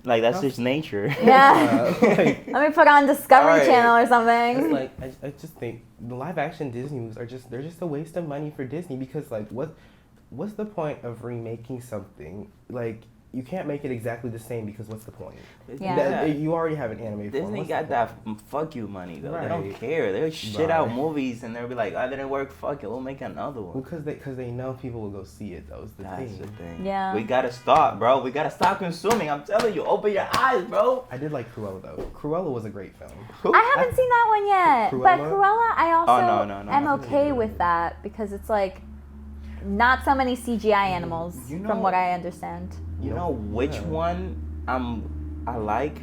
S1: Like that's just nature.
S2: Yeah.
S3: Like,
S2: Let me put on Discovery Channel or something.
S3: it's like I just think the live action Disney movies they're just a waste of money for Disney because like what's the point of remaking something? Like you can't make it exactly the same because what's the point?
S2: Yeah.
S3: You already have an animated form.
S1: Disney got that fuck you money though.
S3: Right.
S1: They don't care. They'll shit out movies and they'll be like, "Oh, that didn't work. Fuck it, we'll make another one."
S3: Well, because they know people will go see it. That's the thing.
S2: Yeah.
S1: We gotta stop, bro. We gotta stop consuming. I'm telling you, open your eyes, bro.
S3: I did like Cruella though. Cruella was a great film.
S2: I haven't seen that one yet. But Cruella, I also
S1: no,
S2: am okay with that because it's like not so many CGI animals from what I understand.
S1: You know which one I like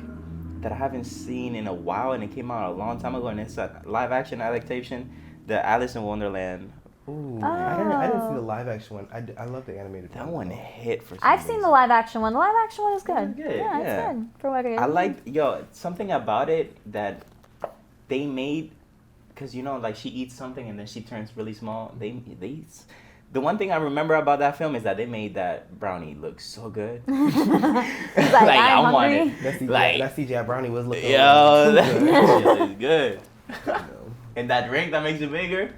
S1: that I haven't seen in a while, and it came out a long time ago, and it's a live action adaptation, the Alice in Wonderland.
S3: Ooh, I didn't see the live action one. I love the animated
S1: That
S3: one.
S1: one hit for some
S2: I've
S1: reason.
S2: seen the live action one. The live action one is good.
S1: It's good,
S2: Yeah, it's good for what it is.
S1: I like something about it that they made, because like she eats something and then she turns really small. The one thing I remember about that film is that they made that brownie look so good.
S2: Like
S1: I want
S2: hungry.
S1: it.
S3: That CGI brownie was looking
S1: that shit is good.
S3: No.
S1: And that drink that makes it bigger.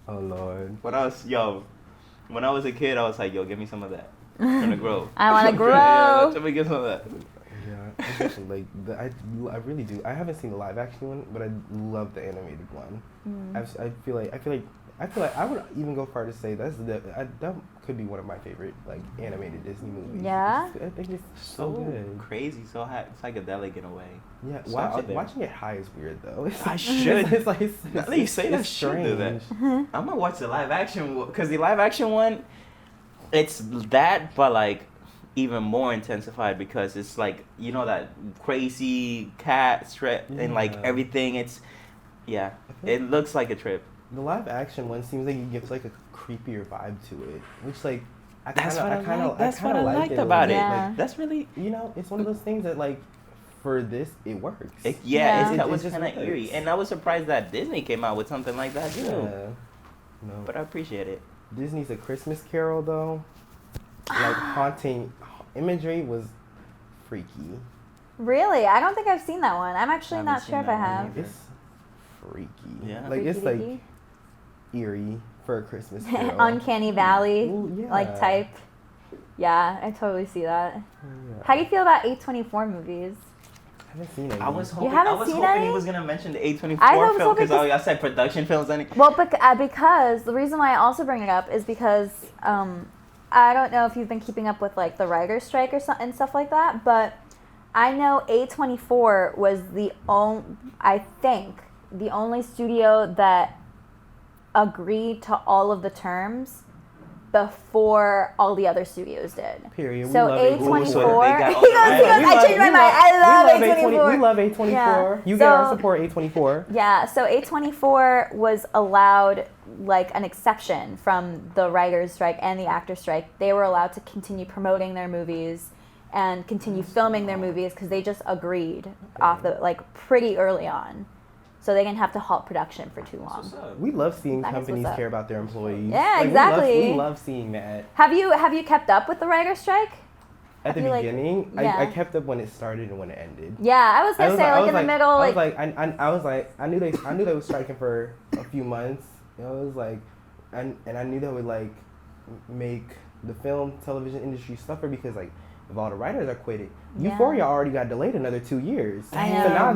S3: Oh Lord.
S1: When I was a kid, I was like, yo, give me some of that. I'm gonna grow.
S2: I want to grow.
S1: Yeah, let me get some of that.
S3: Yeah, especially I really do. I haven't seen the live action one, but I love the animated one. I feel like I would even go far to say that could be one of my favorite like animated Disney movies.
S2: Yeah?
S3: I think it's so good.
S1: Crazy, so psychedelic in a way.
S3: Yeah, watching it high is weird though.
S1: I should.
S3: It's like
S1: Now that you say that, should do that. I'm gonna watch the live action because the live action one, it's that, but like even more intensified because it's like that crazy cat strip and like everything. It looks like a trip.
S3: The live action one seems like it gives like a creepier vibe to it, which like
S1: That's what I liked about it.
S2: Yeah.
S1: Like, that's really
S3: it's one of those things that like for this it works.
S1: It was
S3: just
S1: kind of
S3: works.
S1: eerie, and I was surprised that Disney came out with something like that too.
S3: Yeah. No.
S1: But I appreciate it.
S3: Disney's A Christmas Carol though, like haunting imagery was freaky.
S2: Really? I don't think I've seen that one. I'm actually
S1: I
S2: not
S1: haven't
S2: sure
S1: seen
S2: if I
S1: that one
S2: have.
S1: either.
S3: It's freaky.
S1: Yeah.
S3: Like it's
S2: Freaky
S3: like eerie for A Christmas Carol.
S2: Uncanny Valley
S3: Ooh, yeah.
S2: like type. Yeah, I totally see that.
S3: Yeah.
S2: How do you feel about A24 movies?
S3: I haven't seen it.
S1: I was hoping,
S2: haven't seen
S1: he
S2: any?
S1: was gonna mention the A24
S2: I was
S1: film
S2: hoping
S1: because I said production films.
S2: Well, because the reason why I also bring it up is because I don't know if you've been keeping up with like the writer's strike and stuff like that, but I know A24 was the only studio that agreed to all of the terms before all the other studios did.
S3: Period.
S2: So
S3: we love
S2: A24.
S3: A24.
S2: I changed my mind. I love A24.
S3: We love A24.
S2: Yeah.
S3: You get our support, A24.
S2: Yeah, so A24 was allowed like an exception from the writer's strike and the actor strike. They were allowed to continue promoting their movies and continue filming their movies because they just agreed off the pretty early on, so they didn't have to halt production for too long.
S3: We love seeing
S2: That is
S3: companies
S2: what's up.
S3: care about their employees.
S2: Yeah, exactly.
S3: We love seeing that.
S2: Have you kept up with the writer's strike?
S3: At the beginning,
S2: yeah.
S3: I kept up when it started and when it ended.
S2: Yeah, I was gonna say in the middle.
S3: I knew they were striking for a few months. You know, it was like, and I knew that would like make the film television industry suffer because like if all the writers are quitting, Euphoria already got delayed another 2 years.
S2: I know.
S3: So now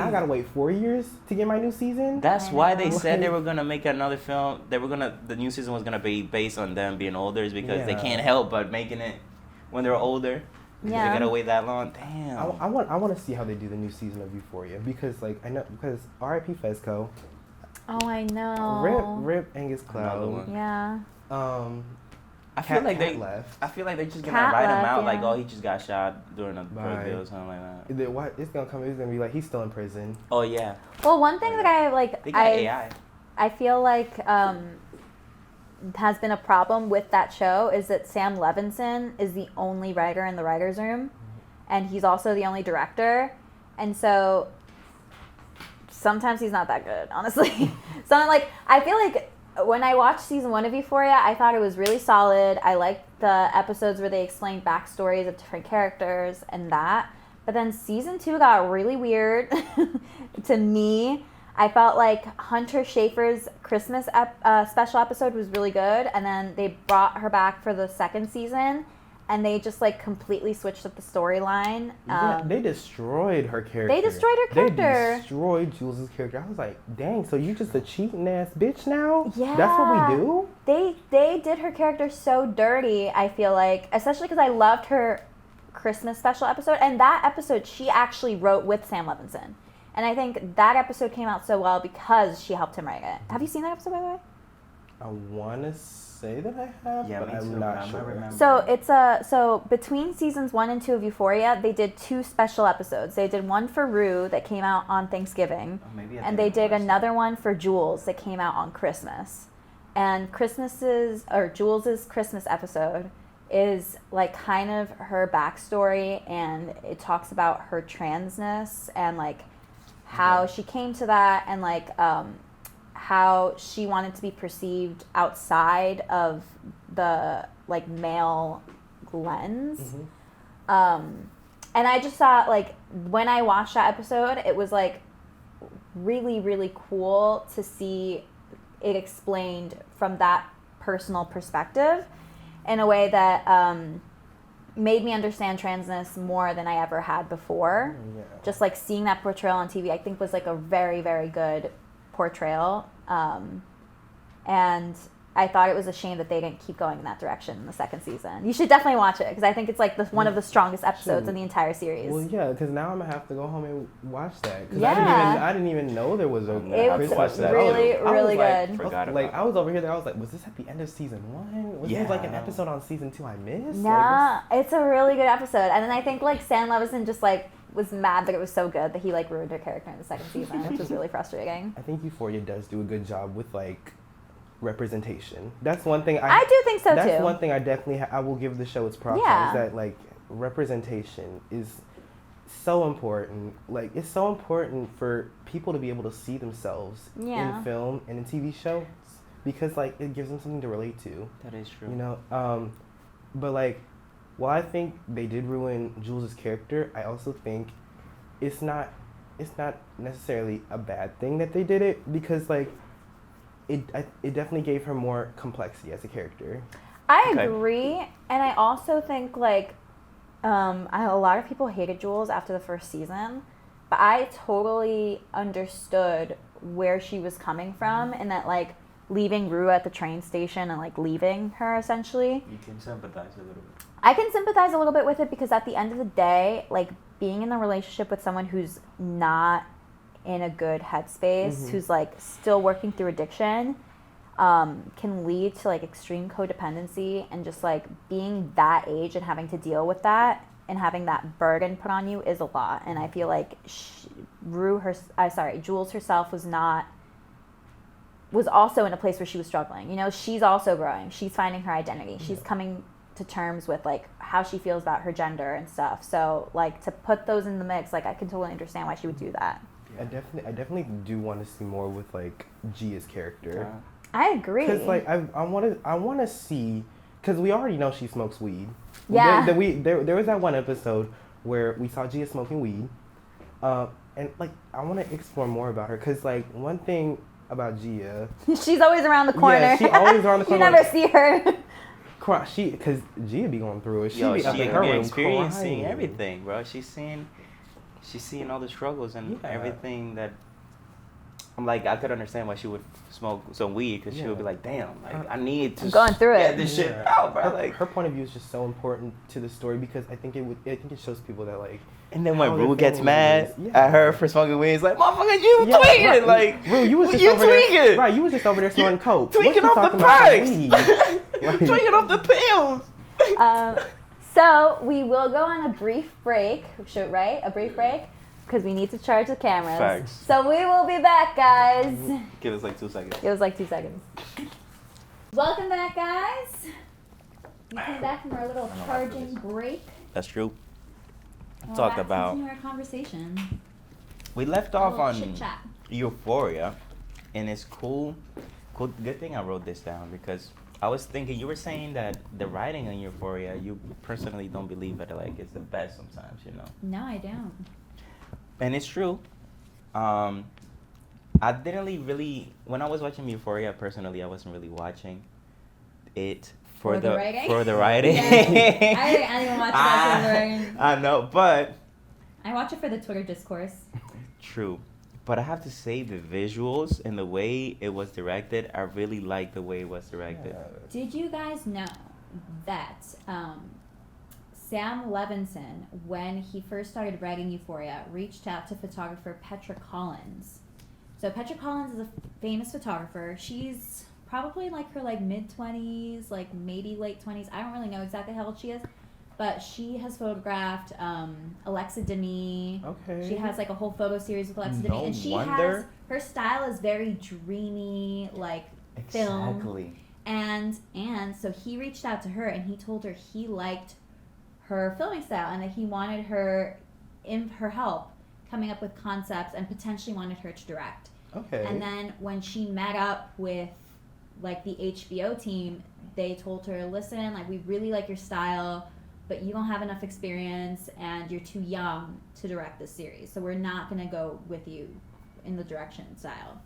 S3: I gotta wait 4 years to get my new season.
S1: That's why they said they were gonna make another film. The new season was gonna be based on them being older, is because they can't help but making it when they're older.
S2: Yeah.
S1: They gotta wait that long. Damn.
S3: I want to see how they do the new season of Euphoria because like I know because R.I.P. Fesco.
S2: Oh, I know.
S3: Rip Angus Cloud.
S2: Yeah.
S1: I feel like they're just gonna write him out like, oh, he just got shot during a drug deal or something like that.
S3: It's gonna be like he's still in prison.
S1: Oh yeah.
S2: Well, one thing that
S1: AI.
S2: I feel like has been a problem with that show is that Sam Levinson is the only writer in the writer's room, and he's also the only director, and so sometimes he's not that good, honestly. So I feel like when I watched season 1 of Euphoria, I thought it was really solid. I liked the episodes where they explained backstories of different characters and that. But then season 2 got really weird to me. I felt like Hunter Schafer's Christmas special episode was really good, and then they brought her back for the second season, and they just completely switched up the storyline.
S3: They destroyed her character.
S2: They
S3: destroyed Jules' character. I was like, dang, so you just a cheating ass bitch now?
S2: Yeah.
S3: That's what we do?
S2: They did her character so dirty, I feel like, especially because I loved her Christmas special episode, and that episode she actually wrote with Sam Levinson. And I think that episode came out so well because she helped him write it. Have you seen that episode, by the way?
S3: I want to say that I have, but
S1: me too.
S3: I'm not sure.
S2: So between seasons 1 and 2 of Euphoria, they did 2 special episodes. They did one for Rue that came out on Thanksgiving, and they did another one for Jules that came out on Christmas. And Jules's Christmas episode is like kind of her backstory, and it talks about her transness and like how she came to that, and like how she wanted to be perceived outside of the like male lens. Mm-hmm. And I just thought like when I watched that episode, it was like really, really cool to see it explained from that personal perspective in a way that made me understand transness more than I ever had before. Yeah. Just like seeing that portrayal on TV, I think was like a very, very good portrayal. And I thought it was a shame that they didn't keep going in that direction in the second season. You should definitely watch it because I think it's like one of the strongest episodes in the entire series.
S3: Well, yeah, because now I'm gonna have to go home and watch that. Cause
S2: yeah.
S3: I didn't even know there was a.
S2: It was really, really good.
S3: I was over here. I was like, was this at the end of season 1? Was this like an episode on season 2 I missed?
S2: Nah, it's a really good episode. And then I think like Sam Levinson just like was mad that it was so good that he like ruined her character in the second season, which is really frustrating.
S3: I think Euphoria does do a good job with like representation. That's one thing
S2: I do think so too.
S3: That's one thing I definitely I will give the show its props on, is that like representation is so important. Like it's so important for people to be able to see themselves in film and in TV shows because like it gives them something to relate to.
S1: That is true.
S3: You know, but like while I think they did ruin Jules' character, I also think it's not necessarily a bad thing that they did it because like it definitely gave her more complexity as a character.
S2: I agree, and I also think like a lot of people hated Jules after the first season, but I totally understood where she was coming from, and that like leaving Rue at the train station and like leaving her essentially.
S1: You can sympathize a little bit.
S2: I can sympathize a little bit with it because at the end of the day, like being in a relationship with someone who's not in a good headspace, who's like still working through addiction, can lead to like extreme codependency, and just like being that age and having to deal with that and having that burden put on you is a lot. And I feel like Jules herself was also in a place where she was struggling. You know, she's also growing. She's finding her identity. She's coming to terms with like how she feels about her gender and stuff. So like to put those in the mix, like I can totally understand why she would do that.
S3: I definitely do want to see more with like Gia's character.
S2: I agree.
S3: Because like I want to see, because we already know she smokes weed.
S2: Yeah.
S3: There was that one episode where we saw Gia smoking weed, and like I want to explore more about her. Because like one thing about Gia,
S2: she's always around the corner.
S3: Yeah, she always around the corner.
S2: You never see her.
S3: Because Gia be going through it. She
S1: Yo,
S3: be up in her room
S1: experiencing
S3: crying.
S1: everything, bro. She's seeing all the struggles and everything that. I'm like, I could understand why she would smoke some weed, because she would be like, damn, like I need to
S2: going through
S1: get
S2: it.
S1: this shit out, bro. Like
S3: Her point of view is just so important to the story, because I think it shows people that like.
S1: And then when
S3: how their
S1: Rue gets
S3: family
S1: mad
S3: is.
S1: at her for smoking weed, it's like, motherfucker, you tweaking!
S3: Right.
S1: Like,
S3: Rue, you was just
S1: you
S3: over there.
S1: tweaking!
S3: Right, you was just over there snorting coke.
S1: Tweaking
S3: What you
S1: off the
S3: talking about
S1: pipes!
S3: weed? Like-
S1: Tweaking off the pills!
S2: So we will go on a brief break, right? A brief break, because we need to charge the cameras.
S1: Facts.
S2: So we will be back, guys.
S1: Give us like 2 seconds.
S2: It was like 2 seconds. Welcome back, guys. We came back from our little charging break.
S1: That's true.
S2: We're
S1: Talk
S2: back to
S1: about.
S2: continue our conversation.
S1: We left
S2: A
S1: off
S2: little
S1: on
S2: chit-chat.
S1: Euphoria, and it's cool. Good thing I wrote this down, because I was thinking, you were saying that the writing on Euphoria, you personally don't believe it, like it's the best sometimes, you know.
S2: No, I don't.
S1: And it's true. I didn't really when I was watching Euphoria, personally, I wasn't really watching it for the
S2: writing.
S1: for the writing.
S2: Yeah. I didn't even watch it for the writing.
S1: I know, but
S2: I watch it for the Twitter discourse.
S1: true. But I have to say, the visuals and the way it was directed, I really like the way it was directed.
S2: Did you guys know that Sam Levinson, when he first started writing Euphoria, reached out to photographer Petra Collins? So Petra Collins is a famous photographer. She's probably like her like mid-20s, like maybe late 20s. I don't really know exactly how old she is. But she has photographed Alexa Demie.
S3: Okay.
S2: She has like a whole photo series with Alexa
S1: No
S2: Demie. And she
S1: wonder.
S2: has, her style is very dreamy, like film.
S1: Exactly.
S2: And so he reached out to her and he told her he liked her filming style and that he wanted her in her help coming up with concepts and potentially wanted her to direct.
S3: Okay.
S2: And then when she met up with like the HBO team, they told her, listen, like we really like your style, but you don't have enough experience and you're too young to direct this series. So we're not going to go with you in the direction style.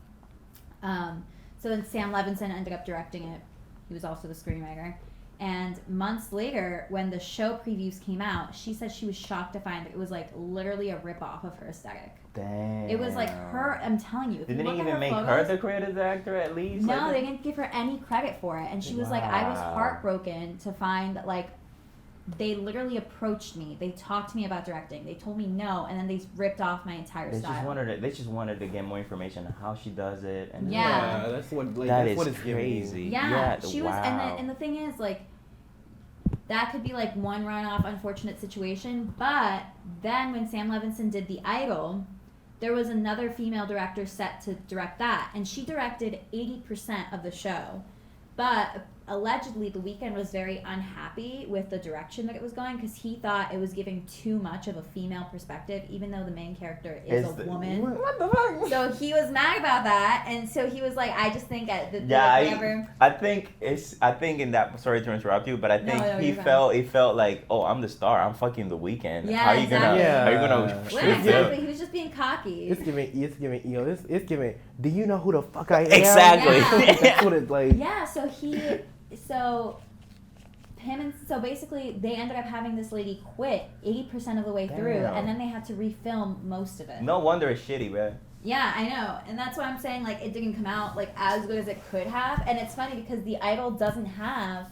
S2: So then Sam Levinson ended up directing it. He was also the screenwriter. And months later, when the show previews came out, she said she was shocked to find that it was like literally a rip-off of her aesthetic.
S1: Damn.
S2: It was like her, I'm telling you. If
S1: They
S2: you
S1: didn't
S2: look at
S1: even make her
S2: photos,
S1: the creative director, at least?
S2: no,
S1: Like,
S2: they didn't give her any credit for it. And she was like, I was
S1: Wow.
S2: heartbroken to find that, like, they literally approached me. They talked to me about directing. They told me no, and then they ripped off my entire
S1: They
S2: style.
S1: just wanted to get more information on how she does it. And
S2: Yeah.
S3: That's what like
S1: That
S3: that's
S1: is
S3: what it's giving me.
S1: crazy.
S2: Yeah, she was,
S1: wow.
S2: and the thing is, like, that could be like one runoff unfortunate situation. But then when Sam Levinson did The Idol, there was another female director set to direct that, and she directed 80% of the show. But allegedly, The Weeknd was very unhappy with the direction that it was going because he thought it was giving too much of a female perspective, even though the main character is a woman.
S1: What the fuck?
S2: So he was mad about that, and so he was like, "I just think that
S1: Yeah,
S2: whatever."
S1: I think in that. Sorry to interrupt you, but I think
S2: No,
S1: he
S2: you're fine.
S1: felt like, oh, I'm the star. I'm fucking The Weeknd.
S2: Yeah,
S1: how are you
S2: exactly.
S1: gonna? How are you gonna?
S3: Yeah.
S2: Well,
S1: treat him?
S2: exactly. He was just being cocky.
S3: It's giving you know, it's giving. Do you know who the fuck I am?
S1: Exactly.
S2: Yeah.
S3: That's what it's like.
S2: Yeah, so basically they ended up having this lady quit 80% of the way through,
S1: Damn.
S2: and then they had to refilm most of it.
S1: No wonder it's shitty, man.
S2: Yeah, I know, and that's why I'm saying like it didn't come out like as good as it could have, and it's funny because The Idol doesn't have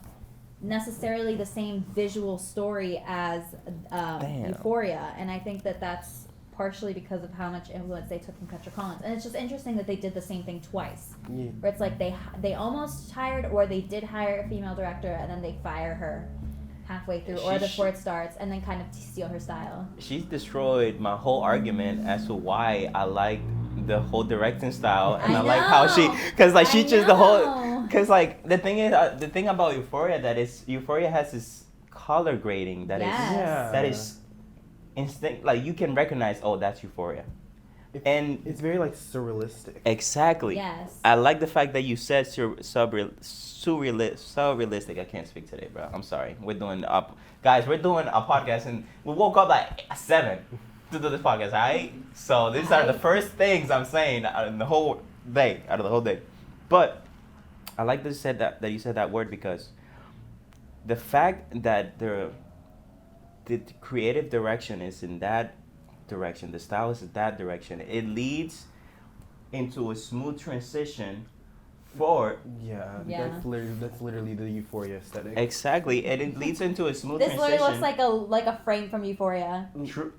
S2: necessarily the same visual story as
S1: Damn.
S2: Euphoria, and I think that that's partially because of how much influence they took from Petra Collins, and it's just interesting that they did the same thing twice.
S3: Yeah.
S2: Where it's like they almost hired, or they did hire a female director and then they fire her halfway through or before it starts and then kind of steal her style.
S1: She's destroyed my whole argument as to why I like the whole directing style, and
S2: I
S1: I like how she,
S2: know.
S1: because like she
S2: I
S1: just the whole
S2: know.
S1: Because like the thing about Euphoria Euphoria has this color grading that is instinct. Like you can recognize, oh, that's Euphoria. And
S3: it's very like surrealistic.
S1: Exactly.
S2: Yes.
S1: I like the fact that you said surrealistic. I can't speak today, bro. I'm sorry. We're doing a podcast and we woke up like 7 to do this podcast, alright? So these are the first things I'm saying out of the whole day. But I like that you said that word, because the fact that the creative direction is in that direction, the style is in that direction, it leads into a smooth transition for
S3: that's literally the Euphoria aesthetic.
S1: Exactly, and it leads into a smooth
S2: This
S1: transition.
S2: literally looks like a frame from Euphoria.
S1: True.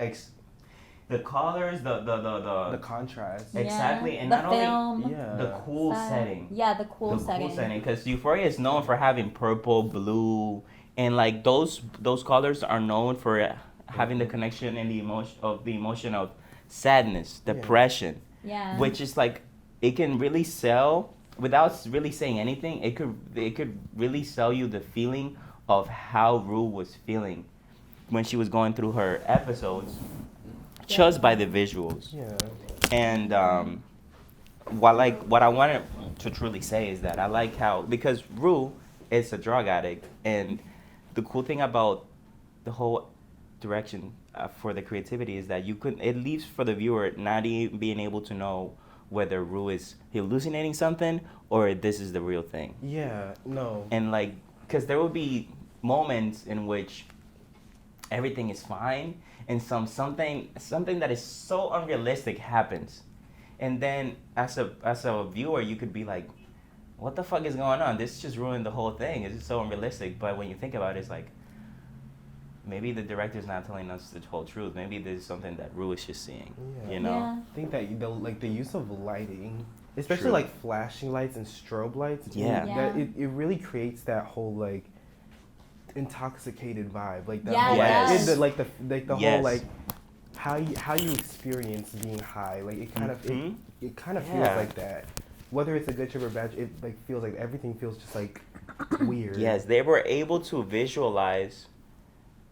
S1: The colors, the
S3: contrast.
S1: Exactly, and
S2: the
S1: not
S2: film,
S1: only the cool setting.
S2: Yeah, the cool setting.
S1: Because Euphoria is known for having purple, blue, and like those colors are known for having the connection and the emotion of sadness, depression.
S2: Yeah.
S1: Which is like, it can really sell without really saying anything. It could really sell you the feeling of how Rue was feeling when she was going through her episodes, just by the visuals.
S3: Yeah.
S1: And what I wanted to truly say is that I like how, because Rue is a drug addict, and the cool thing about the whole direction for the creativity is that it leaves for the viewer not even being able to know whether Rue is hallucinating something or this is the real thing.
S3: Yeah, no.
S1: And like, because there will be moments in which everything is fine and something that is so unrealistic happens, and then as a viewer you could be like, what the fuck is going on? This just ruined the whole thing. It's just so unrealistic. But when you think about it, it's like, maybe the director's not telling us the whole truth. Maybe there's something that Rue is just seeing.
S3: Yeah.
S1: You know?
S2: Yeah.
S3: I think that the use of lighting, especially
S1: True.
S3: like flashing lights and strobe lights, that it really creates that whole like intoxicated vibe, like the whole,
S1: Yes.
S3: the
S1: Yes.
S3: whole like how you experience being high. Like it kind of it kind of feels like that. Whether it's a good trip or bad, it like feels like everything feels just like weird.
S1: Yes, they were able to visualize,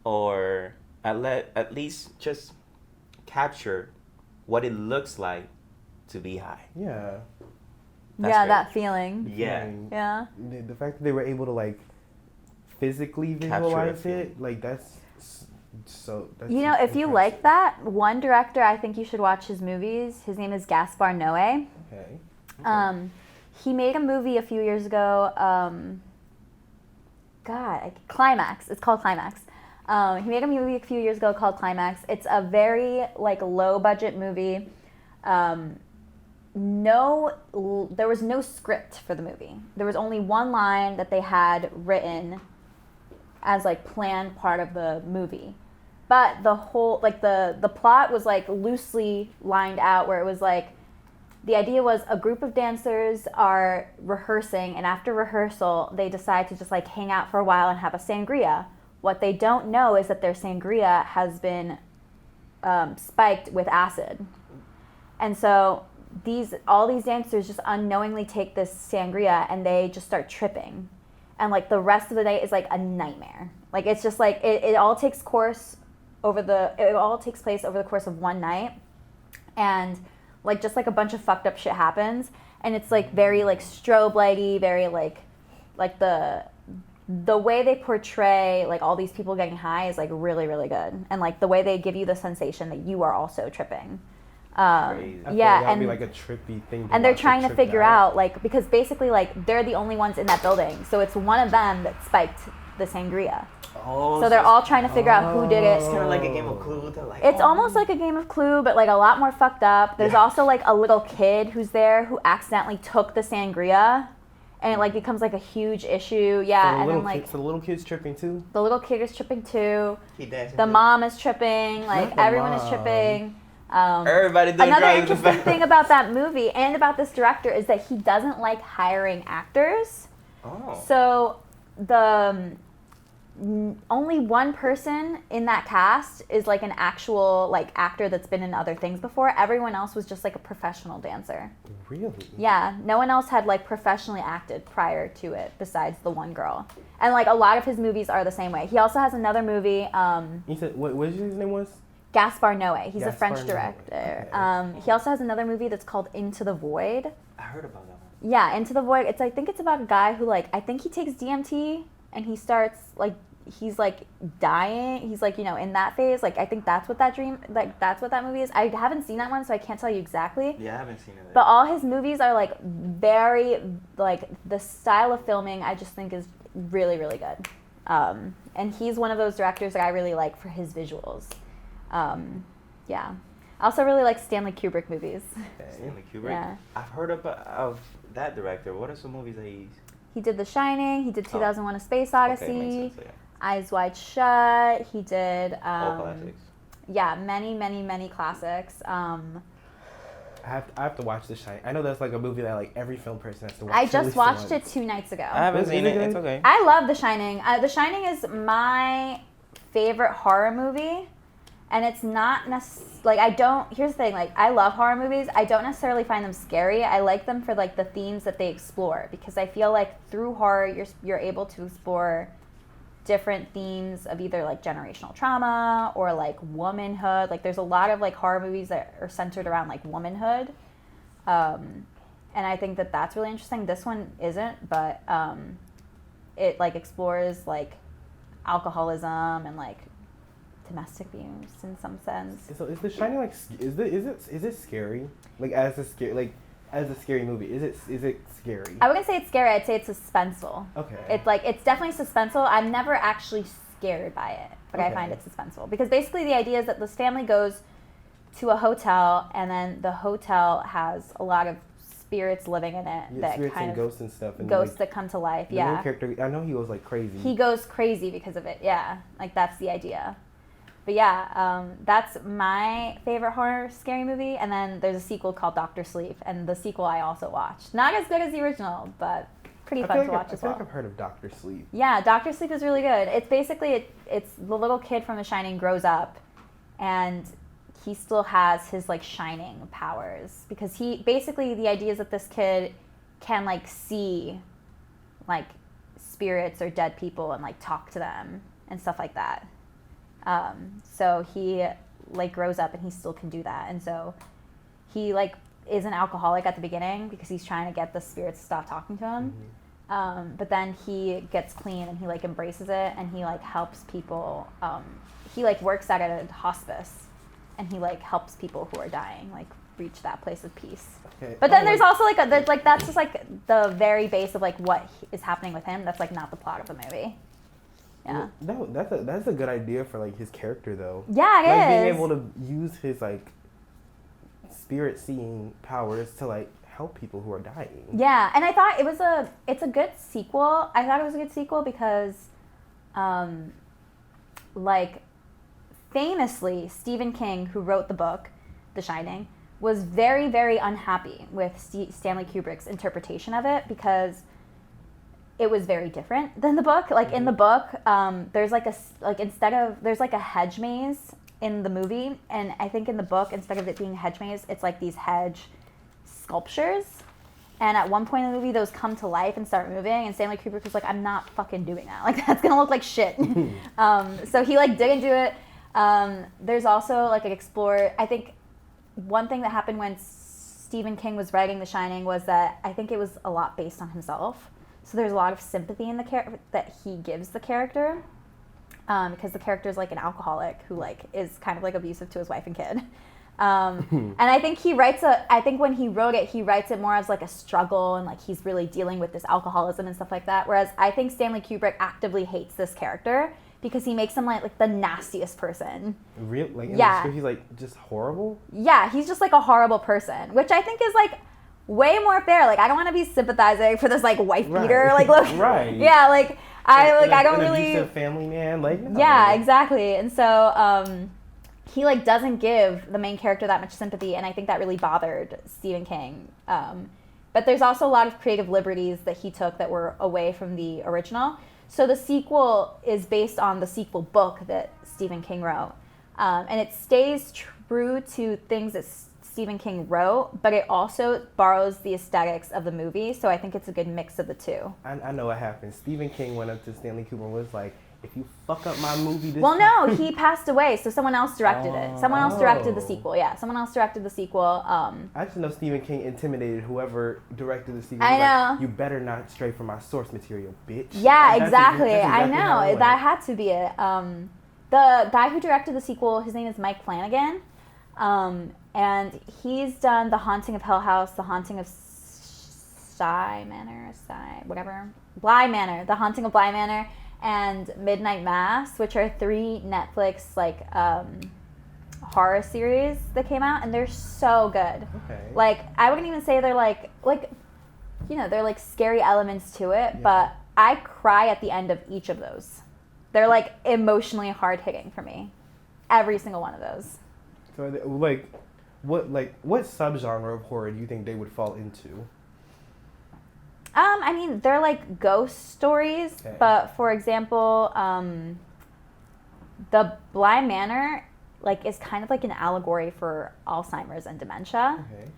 S1: or at least just capture what it looks like to be high.
S3: Yeah.
S2: That feeling.
S1: Yeah.
S2: Yeah.
S3: The fact that they were able to like physically visualize it, like that's so. That's
S2: You know, if you like that, one director I think you should watch his movies. His name is Gaspar Noé.
S3: Okay.
S2: He made a movie a few years ago. Climax. It's called Climax. He made a movie a few years ago called Climax. It's a very like low budget movie. There was no script for the movie. There was only one line that they had written as like planned part of the movie. But the whole like the plot was like loosely lined out, where it was like, the idea was a group of dancers are rehearsing, and after rehearsal they decide to just like hang out for a while and have a sangria. What they don't know is that their sangria has been spiked with acid. And so all these dancers just unknowingly take this sangria and they just start tripping. And like the rest of the day is like a nightmare. Like it's just like it all takes place over the course of one night. And like just like a bunch of fucked up shit happens, and it's like very like strobe lighty, very like the way they portray like all these people getting high is like really, really good, and like the way they give you the sensation that you are also tripping.
S3: Crazy. That would be like a trippy thing.
S2: And they're trying to figure out like, because basically like they're the only ones in that building, so it's one of them that spiked the sangria.
S1: Oh,
S2: so they're all trying to figure out who did it.
S1: It's kind of like a game of Clue.
S2: It's almost like a game of Clue, but like a lot more fucked up. There's also like a little kid who's there who accidentally took the sangria, and it like becomes like a huge issue. Yeah, and then like
S3: so the little kid's tripping too.
S2: The little kid is tripping too.
S1: He dancing.
S2: The mom is tripping. Like everyone is tripping.
S1: Everybody doing
S2: Another
S1: drugs.
S2: interesting thing about that movie and about this director is that he doesn't like hiring actors.
S1: Oh.
S2: So only one person in that cast is like an actual like actor that's been in other things before. Everyone else was just like a professional dancer.
S3: Really?
S2: Yeah, no one else had like professionally acted prior to it besides the one girl. And like a lot of his movies are the same way. He also has another movie.
S3: You said what his name was?
S2: Gaspar Noé. He's a French
S3: Noé.
S2: director.
S3: Okay.
S2: He also has another movie that's called Into the Void.
S1: I heard about that one.
S2: Yeah, Into the Void. I think it's about a guy who like I think he takes DMT and he starts like he's like dying. He's like, you know, in that phase. Like I think that's what that movie is. I haven't seen that one, so I can't tell you exactly.
S1: Yeah, I haven't seen it.
S2: But all his movies are like very like the style of filming I just think is really, really good. And he's one of those directors that I really like for his visuals. Yeah. I also really like Stanley Kubrick movies.
S1: Stanley Kubrick?
S2: Yeah.
S1: I've heard of that director. What are some movies that
S2: He did The Shining. He did 2001: A Space Odyssey.
S1: Okay, makes sense, yeah.
S2: Eyes Wide Shut. He did.
S1: All classics.
S2: Yeah, many classics.
S3: I have to watch The Shining. I know that's like a movie that like every film person has to watch.
S2: I just watched it 2 nights ago.
S1: I haven't seen it. It's okay.
S2: I love The Shining. The Shining is my favorite horror movie. And it's not necessarily, like, here's the thing, like, I love horror movies. I don't necessarily find them scary. I like them for, like, the themes that they explore. Because I feel like through horror, you're able to explore different themes of either, like, generational trauma or, like, womanhood. Like, there's a lot of, like, horror movies that are centered around, like, womanhood. And I think that that's really interesting. This one isn't, but it, like, explores, like, alcoholism and, like, domestic abuse in some sense.
S3: So is The Shining like is it scary? Like as a scary movie, is it scary?
S2: I wouldn't say it's scary. I'd say it's suspenseful.
S3: Okay.
S2: It's definitely suspenseful. I'm never actually scared by it, but
S3: Okay.
S2: I find it suspenseful because basically the idea is that this family goes to a hotel and then the hotel has a lot of spirits living in it that
S3: spirits
S2: kind
S3: and
S2: of
S3: ghosts and stuff and
S2: ghosts
S3: like,
S2: that come to life.
S3: the
S2: Yeah.
S3: main character, I know he goes like crazy.
S2: He goes crazy because of it. Yeah, like that's the idea. But yeah, that's my favorite horror scary movie. And then there's a sequel called Dr. Sleep, and the sequel I also watched. Not as good as the original, but pretty fun to watch as well.
S3: I feel like I've heard of Dr. Sleep.
S2: Yeah, Dr. Sleep is really good. It's basically it's the little kid from The Shining grows up, and he still has his like shining powers because he basically the idea is that this kid can like see like spirits or dead people and like talk to them and stuff like that. So he like grows up and he still can do that. And so he like is an alcoholic at the beginning because he's trying to get the spirits to stop talking to him. Mm-hmm. But then he gets clean and he like embraces it and he like helps people. He like works at a hospice and he like helps people who are dying like reach that place of peace. Okay. But then there's also like that's just like the very base of like what is happening with him. That's like not the plot of the movie. Yeah.
S3: No, that's a good idea for like his character though.
S2: Yeah, it
S3: like,
S2: is.
S3: Being able to use his like spirit seeing powers to like help people who are dying.
S2: Yeah, and I thought it's a good sequel. I thought it was a good sequel because, like, famously Stephen King, who wrote the book, The Shining, was very, very unhappy with Stanley Kubrick's interpretation of it because it was very different than the book. Like in the book, there's like there's like a hedge maze in the movie, and I think in the book instead of it being a hedge maze, it's like these hedge sculptures. And at one point in the movie, those come to life and start moving, and Stanley Kubrick was like, "I'm not fucking doing that. Like that's gonna look like shit." So he like didn't do it. There's also like an explore. I think one thing that happened when Stephen King was writing The Shining was that I think it was a lot based on himself. So there's a lot of sympathy in the that he gives the character, because the character is like an alcoholic who like is kind of like abusive to his wife and kid. And I think I think when he wrote it, he writes it more as like a struggle and like he's really dealing with this alcoholism and stuff like that. Whereas I think Stanley Kubrick actively hates this character because he makes him like the nastiest person.
S3: Real like in
S2: Yeah.
S3: the script, he's like just horrible.
S2: Yeah, he's just like a horrible person, which I think is like way more fair. Like I don't want to be sympathizing for this like wife beater.
S3: Right.
S2: Like look,
S3: Right.
S2: Yeah, like I don't
S3: an
S2: really.
S3: abusive family man. Like no.
S2: Yeah, exactly. And so he like doesn't give the main character that much sympathy, and I think that really bothered Stephen King. But there's also a lot of creative liberties that he took that were away from the original. So the sequel is based on the sequel book that Stephen King wrote. And it stays true to things that Stephen King wrote, but it also borrows the aesthetics of the movie. So I think it's a good mix of the two.
S3: I know what happened. Stephen King went up to Stanley Kubrick and was like, if you fuck up my movie this
S2: Well,
S3: time.
S2: no, he passed away, so someone else directed it. Someone else directed the sequel. Yeah, someone else directed the sequel.
S3: I actually know Stephen King intimidated whoever directed the sequel.
S2: I know.
S3: Like, you better not stray from my source material, bitch.
S2: Yeah,
S3: That's
S2: exactly.
S3: that's
S2: I
S3: exactly how it
S2: know.
S3: went.
S2: That had to be it. The guy who directed the sequel, his name is Mike Flanagan. And he's done The Haunting of Hill House, The Haunting of Bly Manor, The Haunting of Bly Manor, and Midnight Mass, which are 3 Netflix horror series that came out, and they're so good.
S3: Okay.
S2: Like, I wouldn't even say they're like they're like scary elements to it, but I cry at the end of each of those. They're like emotionally hard hitting for me. Every single one of those.
S3: So, what subgenre of horror do you think they would fall into?
S2: I mean, they're like ghost stories,
S3: Okay.
S2: but for example, the Bly Manor is kind of like an allegory for Alzheimer's and dementia.
S3: Okay.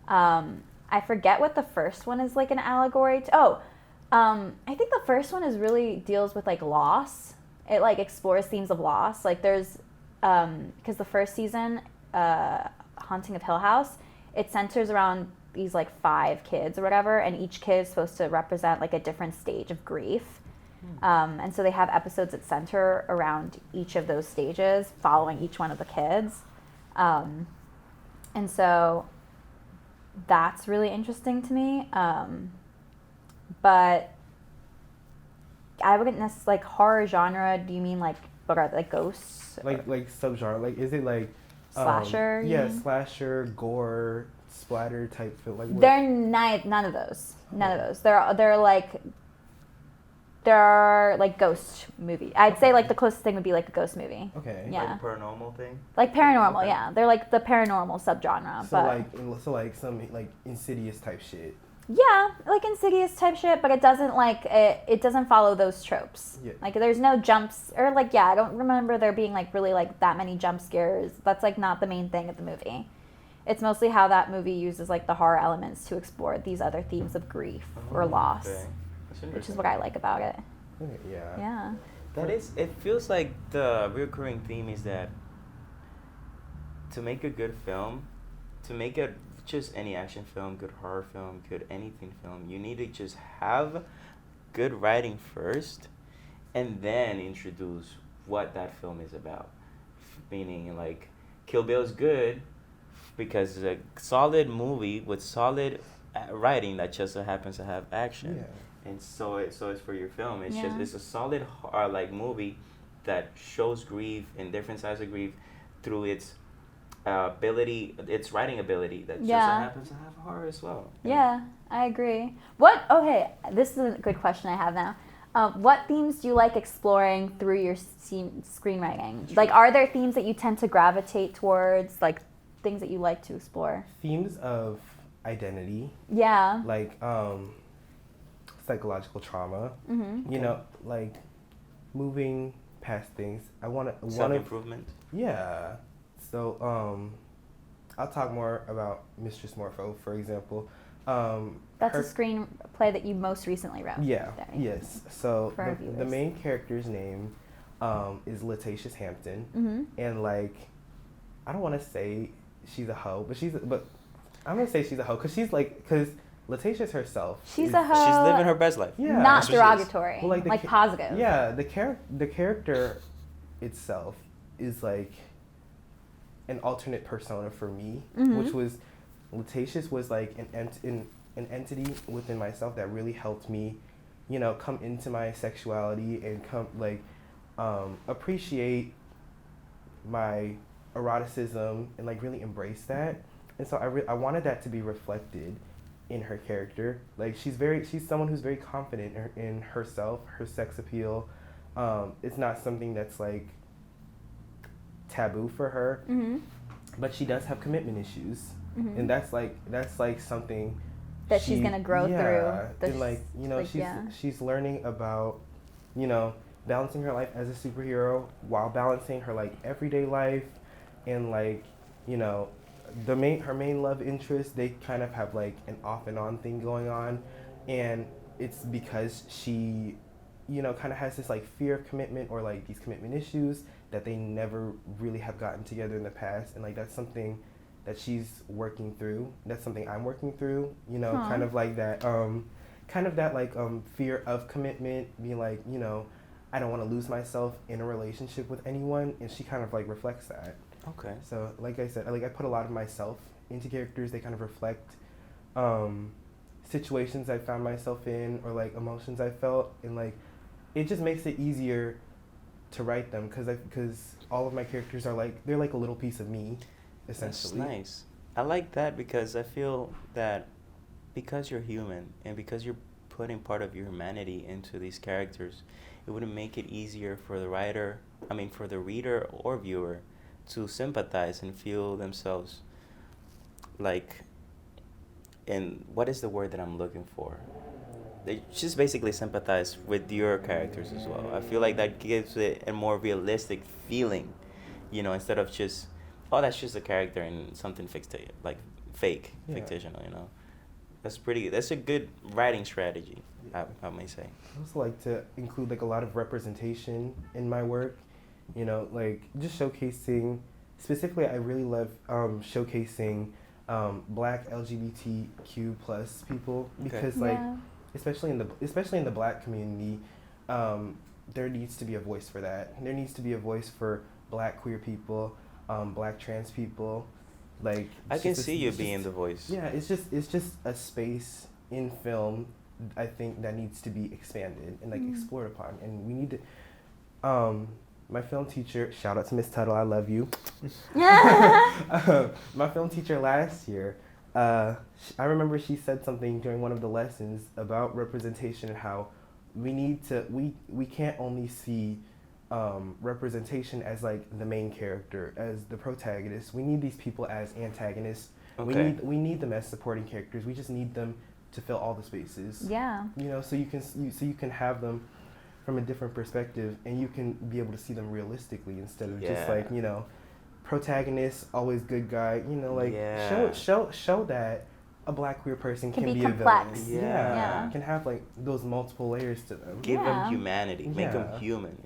S2: I forget what the first one is like an allegory to. I think the first one really deals with like loss. It like explores themes of loss. Like there's because the first season, Haunting of Hill House, it centers around these like 5 kids or whatever, and each kid is supposed to represent like a different stage of grief. And so they have episodes that center around each of those stages, following each one of the kids. And so that's really interesting to me. But I wouldn't necessarily, like, horror genre, do you mean like, what are they, like ghosts?
S3: Like subgenre, like is it like
S2: Slasher?
S3: Yeah, slasher, gore, splatter type film. Like
S2: They're none of those. None of those. They're like ghost movie. I'd say like the closest thing would be like a ghost movie.
S3: Okay.
S2: Yeah.
S1: Like paranormal thing?
S2: Like paranormal,
S1: Okay.
S2: yeah. They're like the paranormal subgenre.
S3: So like some like Insidious type shit.
S2: Yeah, like Insidious type shit, but it doesn't it doesn't follow those tropes.
S3: Yeah.
S2: Like there's no jumps or like I don't remember there being like really like that many jump scares. That's like not the main thing of the movie. It's mostly how that movie uses like the horror elements to explore these other themes of grief or loss,
S1: Okay. That's
S2: which is what I like about it.
S3: Okay, yeah.
S2: Yeah.
S1: That is, it feels like the recurring theme is that to make a good film, to make it just any action film, good horror film, good anything film, you need to just have good writing first and then introduce what that film is about. Meaning, like, Kill Bill is good because it's a solid movie with solid writing that just so happens to have action.
S3: Yeah.
S1: And so it's for your film. It's
S2: Yeah.
S1: just it's a solid movie that shows grief and different sides of grief through its ability, its writing ability that just so happens to have horror as well.
S2: Yeah, I agree. This is a good question I have now. What themes do you like exploring through your screenwriting?
S1: Sure.
S2: Like, are there themes that you tend to gravitate towards, like things that you like to explore?
S3: Themes of identity,
S2: Yeah.
S3: like psychological trauma.
S2: Mm-hmm.
S3: You know, like moving past things. I want to
S1: Self-improvement.
S3: Yeah. So I'll talk more about Mistress Morpho, for example.
S2: That's a screenplay that you most recently wrote.
S3: Yeah.
S2: There.
S3: Yes. So
S2: For our
S3: the
S2: viewers.
S3: main character's name is Latacious Hampton,
S2: Mm-hmm.
S3: and like I don't want to say she's a hoe, but I'm gonna say she's a hoe because Latacious herself.
S2: She's a hoe.
S1: She's living her best life.
S3: Yeah.
S2: Not
S1: That's what she is.
S2: derogatory.
S3: Well,
S2: like positive.
S3: Yeah, the character itself is like an alternate persona for me,
S2: Mhm.
S3: which was Latacious was like an entity within myself that really helped me, come into my sexuality and appreciate my eroticism and like really embrace that. And so I wanted that to be reflected in her character. Like she's someone who's very confident in herself, her sex appeal. It's not something that's like taboo for her,
S2: Mm-hmm.
S3: but she does have commitment issues,
S2: Mm-hmm.
S3: and that's like something
S2: That she's gonna grow through.
S3: And like she's learning about you know, balancing her life as a superhero while balancing her like everyday life and like, you know, her main love interest, they kind of have like an off and on thing going on, and it's because she, you know, kind of has this like fear of commitment or like these commitment issues that they never really have gotten together in the past, and like that's something that she's working through. That's something I'm working through, you know,
S2: Aww.
S3: kind of like that kind of that like fear of commitment, being like, you know, I don't want to lose myself in a relationship with anyone, and she kind of like reflects that.
S1: Okay.
S3: So like I said, like I put a lot of myself into characters. They kind of reflect situations I found myself in or like emotions I felt, and like it just makes it easier to write them because all of my characters are like, they're like a little piece of me, essentially.
S1: That's nice. I like that because I feel that because you're human and because you're putting part of your humanity into these characters, it would make it easier for the writer, for the reader or viewer to sympathize and feel themselves like, and what is the word that I'm looking for? They just basically sympathize with your characters as well. I feel like that gives it a more realistic feeling, instead of just, oh, that's just a character and something fictitious, like fake,
S3: Yeah.
S1: fictional, That's a good writing strategy, I may say.
S3: I also like to include like a lot of representation in my work, like just showcasing, specifically I really love showcasing Black LGBTQ plus people, because like especially in the Black community, there needs to be a voice for that. There needs to be a voice for Black queer people, Black trans people. Like
S1: I can see you being the voice.
S3: Yeah, it's just a space in film, I think, that needs to be expanded and like explored upon, and we need to. My film teacher, shout out to Miss Tuttle, I love you. My film teacher last year, I remember she said something during one of the lessons about representation and how we can't only see representation as like the main character, as the protagonist. We need these people as antagonists.
S1: Okay.
S3: We need them as supporting characters. We just need them to fill all the spaces.
S2: Yeah.
S3: So you can have them from a different perspective, and you can be able to see them realistically instead of just like, protagonist, always good guy, show that a Black queer person can be
S2: complex.
S3: a villain.
S2: Yeah.
S3: Can have like those multiple layers to them.
S1: Give them humanity, make them
S3: Yeah.
S1: human,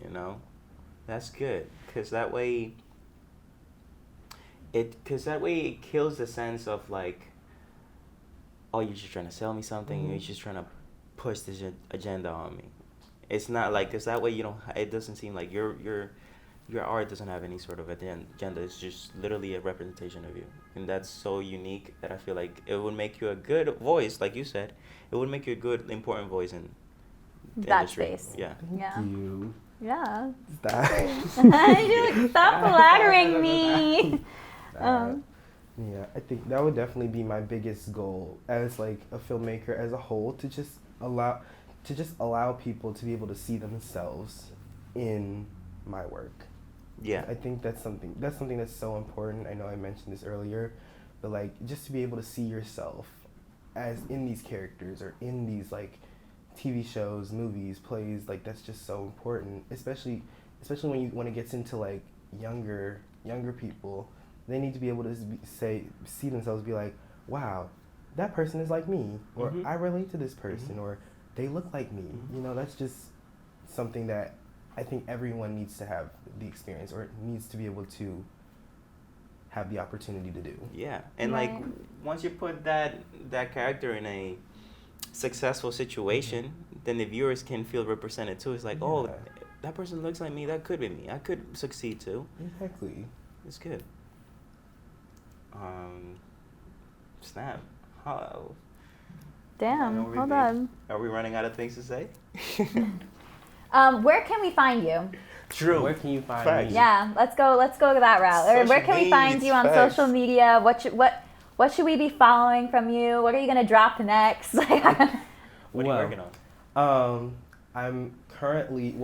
S1: That's good, because that way it kills the sense of like, oh, you're just trying to sell me something, you're just trying to push this agenda on me. It's not like, because that way it doesn't seem like your art doesn't have any sort of agenda. It's just literally a representation of you, and that's so unique that I feel like it would make you a good voice, like you said. It would make you a good, important voice in the
S2: That
S1: industry.
S2: space.
S1: Yeah.
S3: Thank you.
S2: Yeah.
S3: Stop.
S2: You're like, stop flattering me.
S3: Yeah, I think that would definitely be my biggest goal as like a filmmaker as a whole, to just allow people to be able to see themselves in my work.
S1: Yeah.
S3: I think that's something that's so important. I know I mentioned this earlier, but like just to be able to see yourself as in these characters or in these like TV shows, movies, plays, like that's just so important, especially when it gets into like younger people. They need to be able to see themselves, be like, wow, that person is like me, or I relate to this person, or they look like me. That's just something that I think everyone needs to have the experience, or needs to be able to have the opportunity to do.
S1: Yeah, and like once you put that character in a successful situation, then the viewers can feel represented too. It's like, oh, that person looks like me. That could be me. I could succeed too.
S3: Exactly.
S1: It's good. Snap. Oh.
S2: Damn, hold on.
S1: Are we running out of things to say?
S2: Where can we find you?
S1: True.
S3: Where can you find
S1: Facts.
S3: me?
S2: Yeah, let's go that route. Or where can we find you on social media? What should we be following from you? What are you gonna drop next?
S1: What are you working on?
S3: I'm currently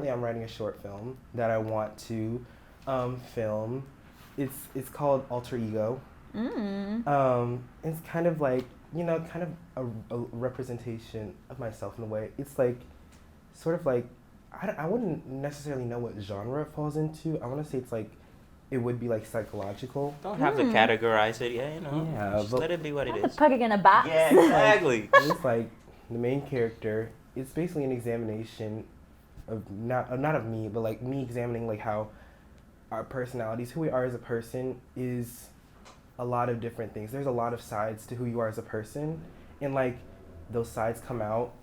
S3: I'm writing a short film that I want to film. It's called Alter Ego. It's kind of like, kind of a representation of myself in a way. It's like sort of like I wouldn't necessarily know what genre it falls into. I want to say it's like, it would be like psychological.
S1: Don't have to categorize it. Yeah, you know.
S3: Yeah,
S1: just let it be what it
S2: Not to
S1: is.
S2: put it in a box.
S1: Yeah, exactly.
S3: It's like the main character. It's basically an examination of not of me, but like me examining like how our personalities, who we are as a person, is a lot of different things. There's a lot of sides to who you are as a person, and like those sides come out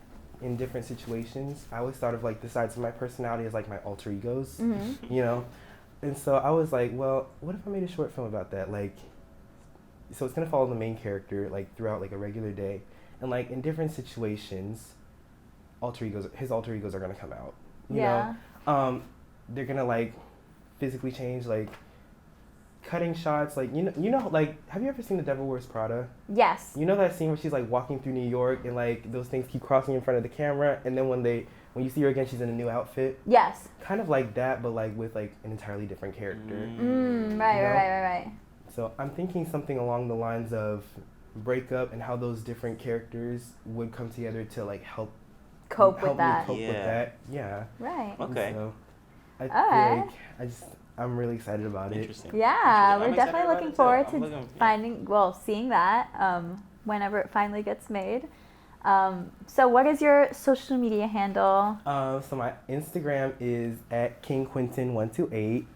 S3: in different situations. I always thought of like the sides of my personality as like my alter egos, you know? And so I was like, well, what if I made a short film about that? Like, so it's gonna follow the main character like throughout like a regular day, and like in different situations, his alter egos are gonna come out. You know, they're gonna like physically change, like cutting shots, like you know, like have you ever seen The Devil Wears Prada?
S2: Yes.
S3: You know that scene where she's like walking through New York and like those things keep crossing in front of the camera, and then when you see her again, she's in a new outfit.
S2: Yes.
S3: Kind of like that, but like with like an entirely different character.
S2: Right.
S3: So I'm thinking something along the lines of breakup and how those different characters would come together to like help
S2: cope with that.
S3: Yeah.
S2: Right.
S1: Okay.
S3: So I
S2: Alright.
S3: feel like I'm really excited about it.
S1: Interesting.
S2: Yeah,
S1: I'm
S2: we're
S1: excited
S2: definitely
S1: about
S2: looking
S1: it too.
S2: forward
S1: I'm
S2: to
S1: looking-
S2: seeing that whenever it finally gets made. So what is your social media handle?
S3: So my Instagram is at KingQuenton128.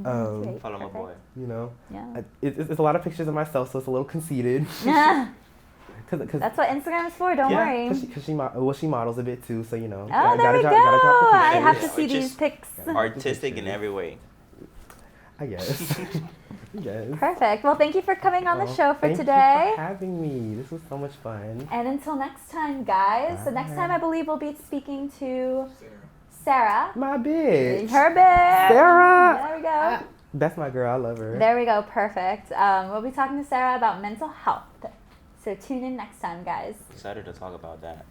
S1: Follow my boy.
S3: You know,
S2: Yeah.
S3: It's a lot of pictures of myself, so it's a little conceited. Cause
S2: That's what Instagram is for. Don't worry.
S3: Because she models a bit too, so you know.
S2: Oh, there we go.
S3: Gotta drop the
S2: I
S3: pictures.
S2: have to
S1: Yeah,
S2: see
S1: which
S2: these
S1: is
S2: pics.
S1: Artistic in every way.
S3: I guess. Yes.
S2: Perfect. Well, thank you for coming on the show for
S3: thank
S2: today.
S3: you for having me. This was so much fun.
S2: And until next time, guys. So next
S3: Bye.
S2: time, I believe we'll be speaking to Sarah.
S3: My bitch.
S2: Her bitch.
S3: Sarah.
S2: There we go.
S3: That's my girl. I love her.
S2: There we go. Perfect. We'll be talking to Sarah about mental health. So tune in next time, guys.
S1: Excited to talk about that.